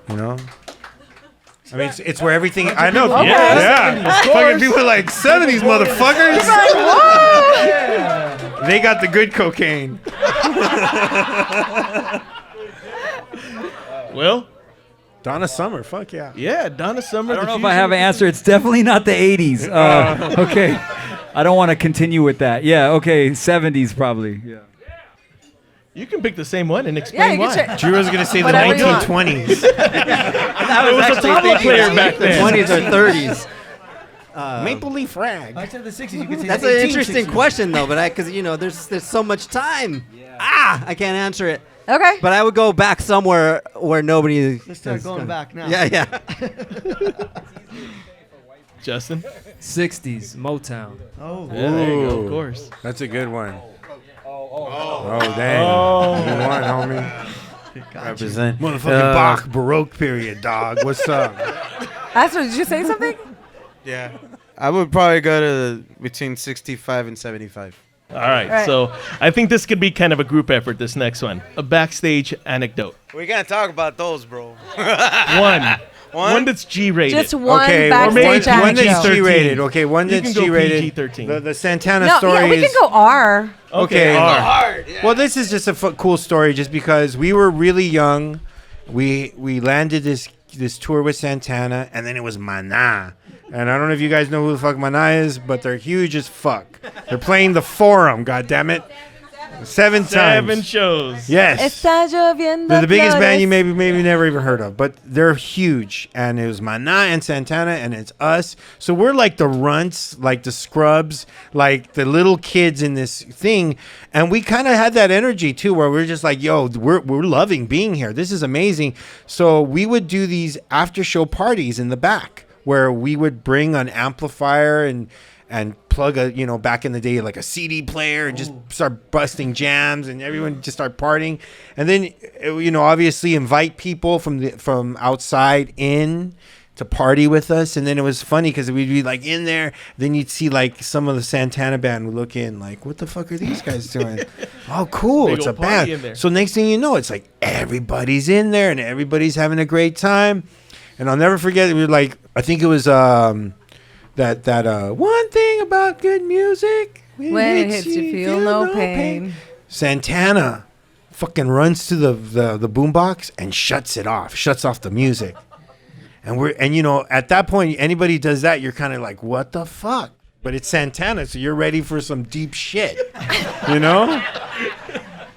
I mean, it's where everything. I know. Okay. Yeah. Fucking people are like 70s, motherfuckers. They got the good cocaine. Will? Donna Summer. Fuck yeah. Yeah, Donna Summer. I don't know if I have an answer. It's definitely not the 80s. Okay. I don't want to continue with that. Yeah, okay, 70s probably. Yeah. You can pick the same one and explain why. Drew was gonna say the Whatever you want. 1920s. That was a tabla player back then. 20s or 30s. Maple Leaf Rag. I said the 60s. You could say That's the an interesting 1860s. question, though, but because there's so much time. I can't answer it. Okay. But I would go back somewhere where nobody. Let's start going back now. Yeah. Justin? 60s, Motown. Oh. Yeah, there you go, Ooh. of course. That's a good one. Oh, damn. Good one, homie. Represent. Motherfucking Bach Baroque period, dog. What's up? Astro, did you say something? Yeah. I would probably go to between 65 and 75. All right, so I think this could be kind of a group effort, this next one. A backstage anecdote. We gotta talk about those, bro. One that's G-rated. Just one Okay, backstage one that's anecdote. G-rated. Okay, one You that's can go G-rated. PG-13. The Santana No, story yeah, we is... can go R. Okay. R. Well, this is just a cool story just because we were really young. We landed this tour with Santana, and then it was Mana. And I don't know if you guys know who the fuck Mana is, but they're huge as fuck. They're playing the Forum, goddammit. 7 7 times. shows. Yes. Está lloviendo They're the biggest band you flores. maybe never even heard of, but they're huge. And it was Mana and Santana, and it's us. So we're like the runts, like the scrubs, like the little kids in this thing. And we kind of had that energy too, where we're just like, yo, we're loving being here. This is amazing. So we would do these after show parties in the back where we would bring an amplifier and plug a, back in the day, like a CD player, and just start busting jams, and everyone just start partying. And then, obviously invite people from outside in to party with us. And then it was funny because we'd be like in there, then you'd see like some of the Santana band would look in like, what the fuck are these guys doing? Oh, cool. Big It's a old party in band. there. So next thing you know, it's like everybody's in there and everybody's having a great time. And I'll never forget, we were like, I think it was that one thing about good music, When it hits you, feel no pain. Santana fucking runs to the boombox and shuts off the music. And at that point, anybody does that, you're kind of like, what the fuck? But it's Santana, so you're ready for some deep shit,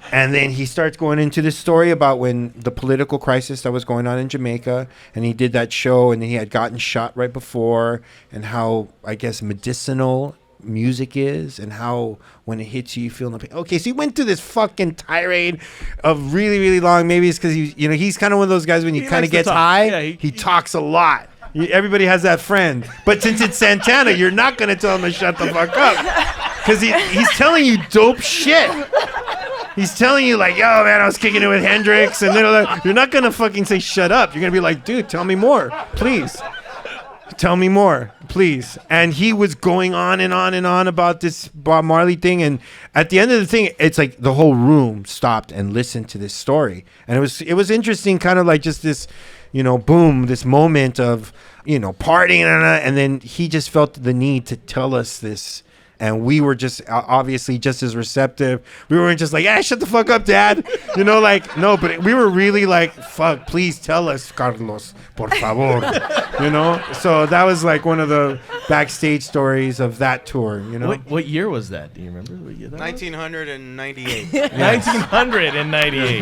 And then he starts going into this story about when the political crisis that was going on in Jamaica, and he did that show, and he had gotten shot right before, and how, I guess, medicinal music is, and how when it hits you, you feel no pain. Okay, so he went through this fucking tirade of really, really long. Maybe it's because he's kind of one of those guys when he kind of likes to gets talk. high, Yeah, he talks a lot. Everybody has that friend. But since it's Santana, you're not going to tell him to shut the fuck up. Because he's telling you dope shit. He's telling you like, yo, man, I was kicking it with Hendrix. And then you're not going to fucking say shut up. You're going to be like, dude, tell me more, please. Tell me more, please. And he was going on and on and on about this Bob Marley thing. And at the end of the thing, it's like the whole room stopped and listened to this story. And it was interesting, kind of like just this, boom, this moment of, partying. And then he just felt the need to tell us this. And we were just obviously just as receptive. We weren't just like, shut the fuck up, Dad. No, but we were really like, fuck, please tell us, Carlos, por favor. So that was like one of the backstage stories of that tour, What year was that? Do you remember what year that 1998. 1998.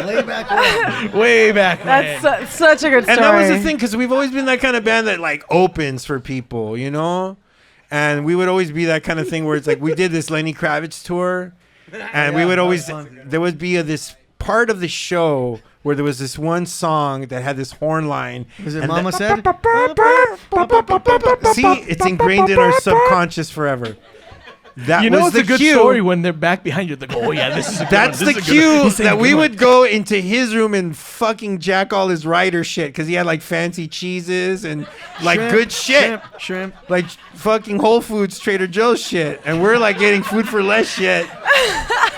Way back when. Way back then. That's such a good story. And that was the thing, because we've always been that kind of band that like opens for people, And we would always be that kind of thing where it's like we did this Lenny Kravitz tour, and we would always there would be this part of the show where there was this one song that had this horn line. Was it Mama Said? See, it's ingrained in our subconscious forever. That was it's the a good cue. story when they're back behind you. They go, oh yeah, this is a good That's one. the This is a good one." cue He's saying that a we good would one. go into his room and fucking jack all his writer shit because he had like fancy cheeses and like Shrimp, good shit. Shrimp. Like fucking Whole Foods, Trader Joe's shit. And we're like getting food for less shit.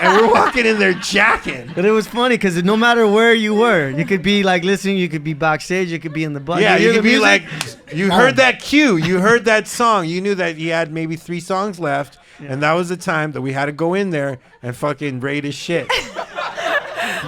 And we're walking in there jacking. But it was funny because no matter where you were, you could be like listening, you could be backstage, you could be in the bus. Yeah, you hear could the be music? like, you heard that cue, you heard that song, you knew that he had maybe 3 songs left, and that was the time that we had to go in there and fucking raid his shit.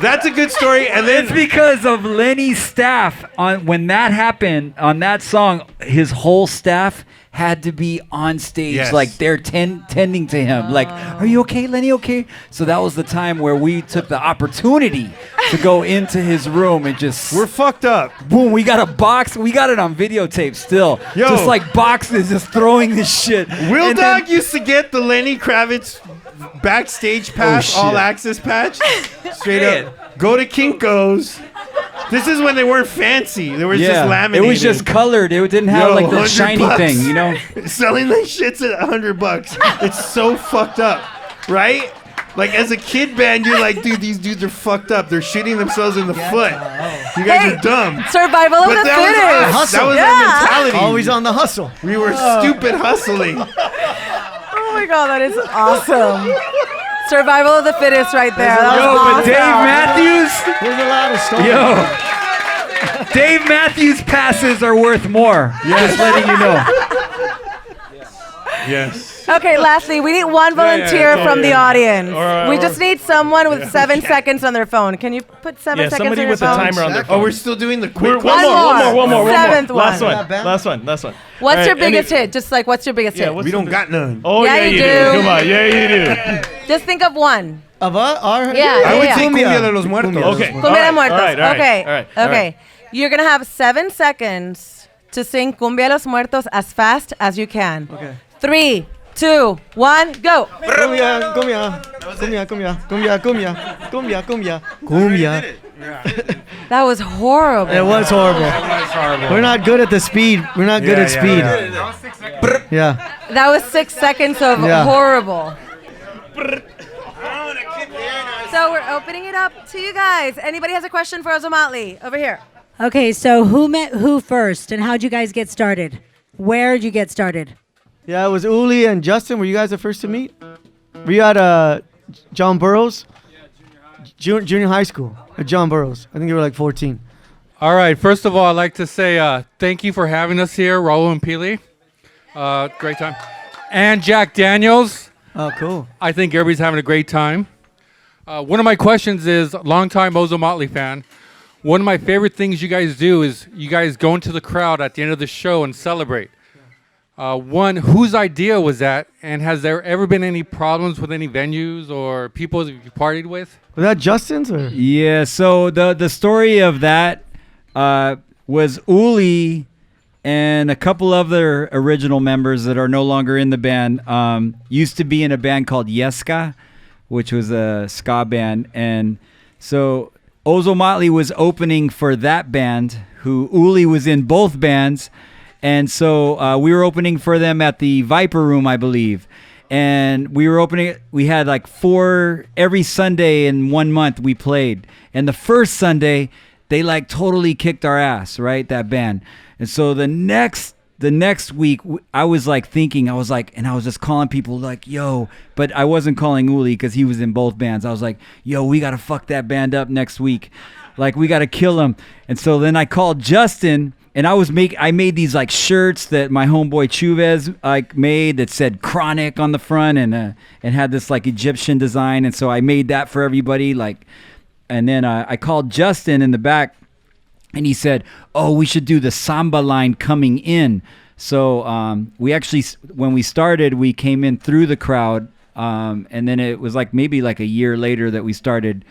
That's a good story. And then It's because of Lenny's staff. When that happened on that song, his whole staff had to be on stage, Yes. like they're tending to him. Like, are you okay, Lenny? Okay. So that was the time where we took the opportunity to go into his room and just we're fucked up. boom. We got a box. We got it on videotape still. Yo. Just like boxes, just throwing this shit. Will And Dog then- used to get the Lenny Kravitz backstage pass, shit. all access patch. Straight up. Go to Kinko's. This is when they weren't fancy. They were just laminated. It was just colored. It didn't have Yo, like the 100 shiny bucks. thing, you know? Selling these shits at $100. It's so fucked up, right? Like as a kid band, you're like, dude, these dudes are fucked up. They're shooting themselves in the foot. You guys are dumb. Survival of But the that was fittest. us. That was Yeah. our mentality. Always on the hustle. We were stupid hustling. Oh my god, that is awesome. Survival of the fittest right there. That Yo, was but awesome. Dave Matthews, There's a lot of stories. yo, Dave Matthews passes are worth more. Just letting you know. Yes. Okay, lastly, we need one Yeah, yeah, volunteer yeah, from the yeah. audience. We Or- just need someone with 7 seconds on their phone. Can you put 7 Yeah, seconds somebody on your with a phone? timer on their Oh, phone. we're still doing the We're- quick one One more. more. Seventh one. Last one. Not bad. Last one. Last one. What's All your right, biggest hit? Just like, what's your biggest hit? what's We the don't big- got none. Oh Yeah, yeah, you you do. do. Come on, yeah, you do. Just think of one. Of our Yeah, I would yeah. say Cumbia. Cumbia de los Muertos. Okay. Cumbia de Muertos. all right, all right, Okay. all right, Okay. You're gonna have 7 seconds to sing Cumbia de los Muertos as fast as you can. Okay. 3, 2, 1, go. Cumbia, cumbia, cumbia, cumbia, cumbia, cumbia, cumbia, cumbia, cumbia. That was horrible. It was horrible. We're not good at the speed. We're not good at speed. Yeah. That was 6 seconds of Yeah. horrible. So we're opening it up to you guys. Anybody has a question for Ozomatli? Over here. Okay, so who met who first, and how'd you guys get started? Where'd you get started? Yeah, it was Uli and Justin. Were you guys the first to meet? Were you at John Burroughs? Junior high school at John Burroughs. I think you were like 14. All right. First of all, I'd like to say thank you for having us here, Raul and Pili. Great time. And Jack Daniels. Oh, cool. I think everybody's having a great time. One of my questions is, longtime Ozomatli fan, one of my favorite things you guys do is you guys go into the crowd at the end of the show and celebrate. One, whose idea was that? And has there ever been any problems with any venues or people that you partied with? Was that Justin's or? Yeah, so the story of that was Uli and a couple other original members that are no longer in the band used to be in a band called Yeska, which was a ska band. And so Ozomatli was opening for that band, who Uli was in both bands. And so we were opening for them at the Viper Room, I believe. And we were opening, we had like 4, every Sunday in 1 month we played. And the first Sunday, they like totally kicked our ass, right? That band. And so the next week, I was like thinking, I was just calling people like, yo, but I wasn't calling Uli because he was in both bands. I was like, yo, we got to fuck that band up next week. Like, we got to kill him. And so then I called Justin, and I made these like shirts that my homeboy Chuvez like made that said Chronic on the front and had this like Egyptian design. And so I made that for everybody. Like, and then I called Justin in the back, and he said, oh, we should do the samba line coming in. So we actually, when we started, we came in through the crowd. And then it was like maybe like a year later that we started.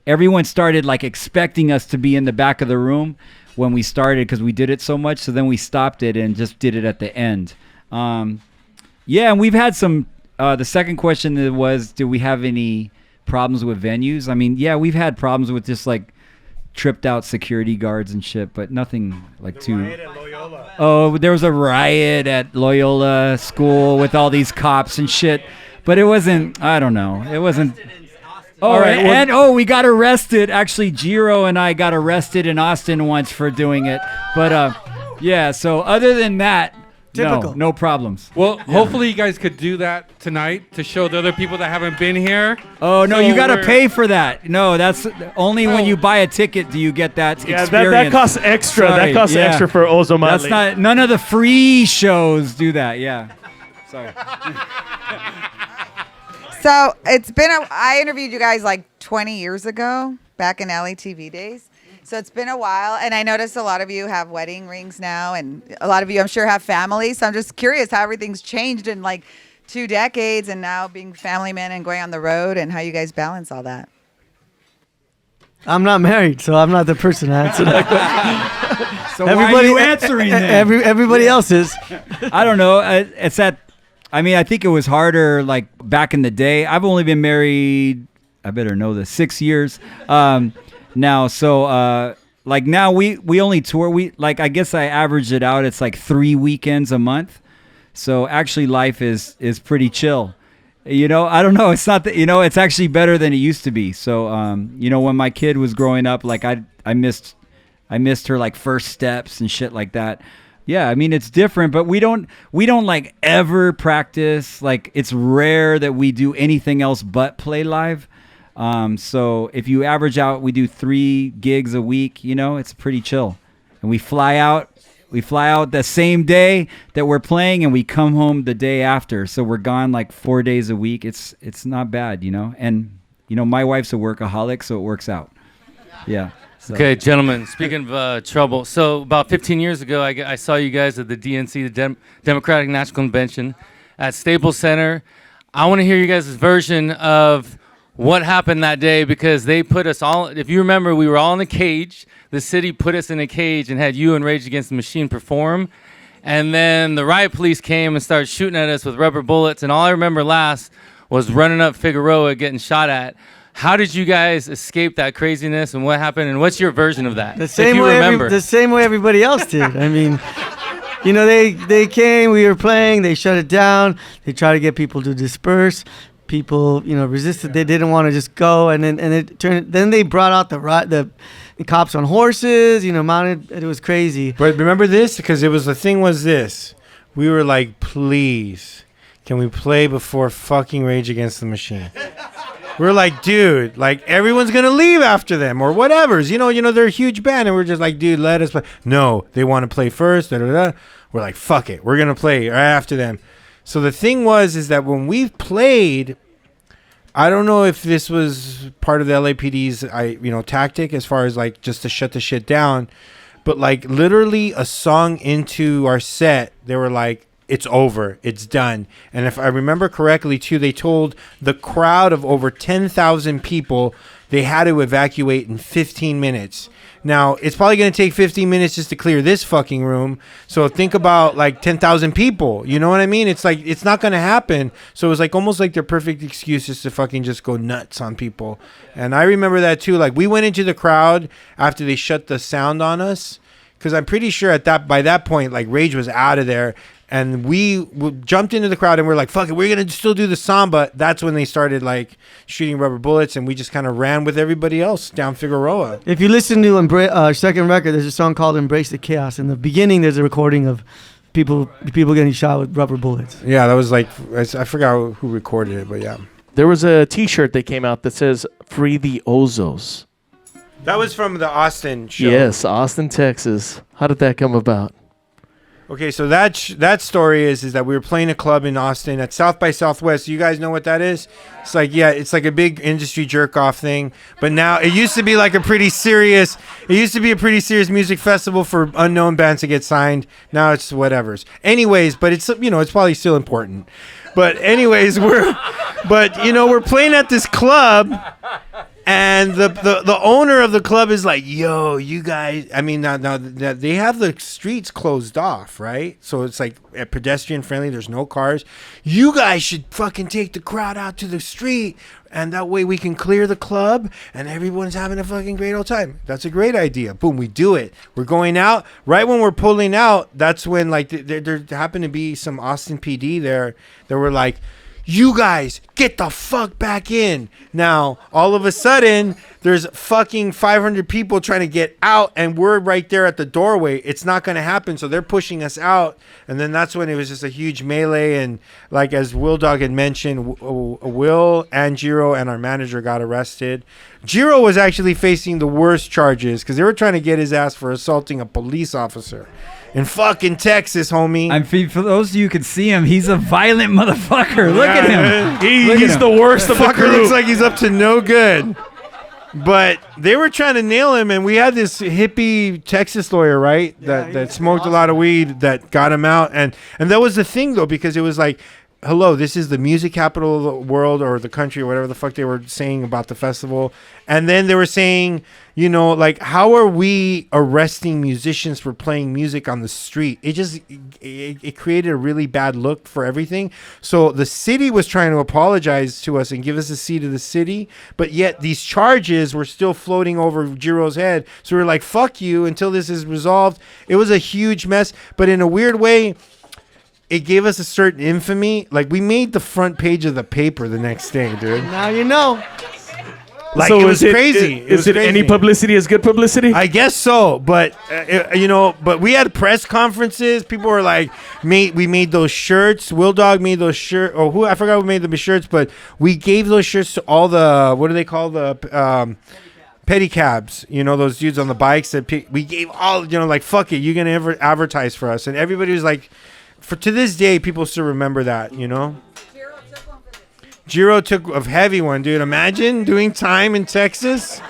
Everyone started like expecting us to be in the back of the room when we started because we did it so much. So then we stopped it and just did it at the end. Yeah, and we've had some, the second question was, do we have any problems with venues? I mean, yeah, we've had problems with just like tripped out security guards and shit, but nothing like too. Oh, there was a riot at Loyola school with all these cops and shit, but it wasn't, I don't know. It wasn't. Oh, right. And we got arrested. Actually, Jiro and I got arrested in Austin once for doing it. But yeah, so other than that, no problems. Well, hopefully you guys could do that tonight to show the other people that haven't been here. Oh, no, So you got to we're- pay for that. No, that's only when you buy a ticket do you get that Yeah, experience. that costs extra. Sorry, That costs yeah. extra for Ozomatli. That's not, none of the free shows do that, yeah. Sorry. So I interviewed you guys like 20 years ago, back in LATV days. So it's been a while, and I noticed a lot of you have wedding rings now, and a lot of you, I'm sure, have families. So I'm just curious how everything's changed in like 2 decades, and now being family men and going on the road, and how you guys balance all that. I'm not married, so I'm not the person to answer that. So why are you answering that? Everybody else is. I don't know. It's that. I mean, I think it was harder like back in the day. I've only been married, I better know this, 6 years now. So like now we only tour. I guess I averaged it out. It's like 3 weekends a month. So actually life is pretty chill. You know, I don't know. It's not that, it's actually better than it used to be. So, when my kid was growing up, like I missed her like first steps and shit like that. Yeah, I mean, it's different, but we don't like ever practice. Like, it's rare that we do anything else but play live. So if you average out, we do 3 gigs a week, it's pretty chill. And we fly out the same day that we're playing, and we come home the day after. So we're gone like 4 days a week. It's not bad, And, my wife's a workaholic, so it works out. Yeah. So. Okay, gentlemen, speaking of trouble, so about 15 years ago, I saw you guys at the DNC, the Democratic National Convention, at Staples Center. I want to hear you guys' version of what happened that day, because they put us all, if you remember, we were all in a cage. The city put us in a cage and had you and Rage Against the Machine perform. And then the riot police came and started shooting at us with rubber bullets. And all I remember last was running up Figueroa getting shot at. How did you guys escape that craziness, and what happened, and what's your version of that? The same way everybody else did. I mean, you know, they came, we were playing, they shut it down, they tried to get people to disperse. People, you know, resisted. They didn't want to just go, and it turned. Then they brought out the cops on horses, you know, mounted. It was crazy. But remember this, because the thing was this. We were like, please, can we play before fucking Rage Against the Machine? We're like, dude, like everyone's gonna leave after them or whatever's. You know, they're a huge band, and we're just like, dude, let us play. No, they want to play first. Da, da, da. We're like, fuck it, we're gonna play right after them. So the thing is that when we played, I don't know if this was part of the LAPD's, tactic as far as like just to shut the shit down, but like literally a song into our set, they were like, it's over, it's done. And if I remember correctly too, they told the crowd of over 10,000 people they had to evacuate in 15 minutes. Now, it's probably going to take 15 minutes just to clear this fucking room. So think about like 10,000 people. You know what I mean? It's like, it's not going to happen. So it was like almost like their perfect excuses to fucking just go nuts on people. And I remember that too. Like we went into the crowd after they shut the sound on us, because I'm pretty sure by that point, like Rage was out of there. And we jumped into the crowd and we're like, fuck it, we're going to still do the samba. That's when they started like shooting rubber bullets, and we just kind of ran with everybody else down Figueroa. If you listen to our second record, there's a song called Embrace the Chaos. In the beginning, there's a recording of people getting shot with rubber bullets. Yeah, that was like, I forgot who recorded it, but yeah. There was a T-shirt that came out that says, Free the Ozos. That was from the Austin show. Yes, Austin, Texas. How did that come about? Okay, so that story is that we were playing a club in Austin at South by Southwest. You guys know what that is? It's like, yeah, it's like a big industry jerk-off thing. But now it used to be like a pretty serious music festival for unknown bands to get signed. Now it's whatever's. Anyways, but it's, it's probably still important. But anyways, we're playing at this club. And the owner of the club is like, yo, you guys, I mean, now they have the streets closed off, right? So it's like pedestrian friendly. There's no cars. You guys should fucking take the crowd out to the street, and that way we can clear the club and everyone's having a fucking great old time. That's a great idea. Boom, we do it. We're going out. Right when we're pulling out, that's when like there happened to be some Austin PD there that were like, you guys get the fuck back in. Now, all of a sudden, there's fucking 500 people trying to get out, and we're right there at the doorway. It's not going to happen. So they're pushing us out. And then that's when it was just a huge melee. And like as Will Dog had mentioned, Will and Jiro and our manager got arrested. Jiro was actually facing the worst charges because they were trying to get his ass for assaulting a police officer. In fucking Texas, homie. For those of you who can see him, he's a violent motherfucker. Look at him. He's the worst of the Fucker crew. looks like he's up to no good. But they were trying to nail him, and we had this hippie Texas lawyer, right? That smoked a lot of weed that got him out. And that was the thing, though, because it was like, hello, this is the music capital of the world or the country or whatever the fuck they were saying about the festival. And then they were saying, like, how are we arresting musicians for playing music on the street? It created a really bad look for everything. So the city was trying to apologize to us and give us a seat of the city, but yet these charges were still floating over Jiro's head. So we were like, fuck you until this is resolved. It was a huge mess, but in a weird way, it gave us a certain infamy. Like, we made the front page of the paper the next day, dude. Now you know. Like, so it was crazy. Is it any publicity is good publicity? I guess so, but but we had press conferences. People were like, we made those shirts. Will Dog made those shirts. Or I forgot who made the shirts, but we gave those shirts to all the, what do they call the pedicabs? Those dudes on the bikes that we gave all, like, fuck it, you're gonna ever advertise for us, and everybody was like, to this day, people still remember that, Jiro took a heavy one, dude. Imagine doing time in Texas.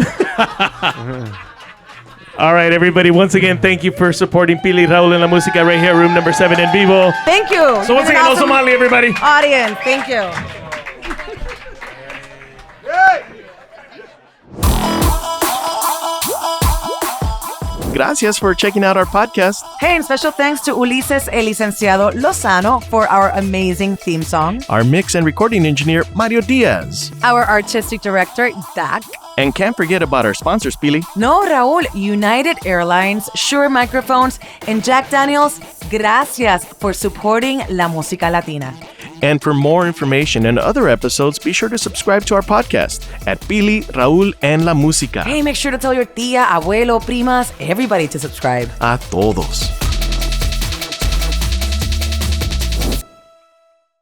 All right, everybody. Once again, thank you for supporting Pili, Raúl, and La Musica right here, Room No. 7 in Vivo. Thank you. So once again, Awesome Ozomatli, everybody. Audience, thank you. Gracias for checking out our podcast. Hey, and special thanks to Ulises El Licenciado Lozano for our amazing theme song. Our mix and recording engineer, Mario Diaz. Our artistic director, Dak. And can't forget about our sponsors, Pili. No, Raúl, United Airlines, Shure Microphones, and Jack Daniels, gracias for supporting La Música Latina. And for more information and other episodes, be sure to subscribe to our podcast at Pili, Raúl, and La Música. Hey, make sure to tell your tía, abuelo, primas, everybody to subscribe. A todos.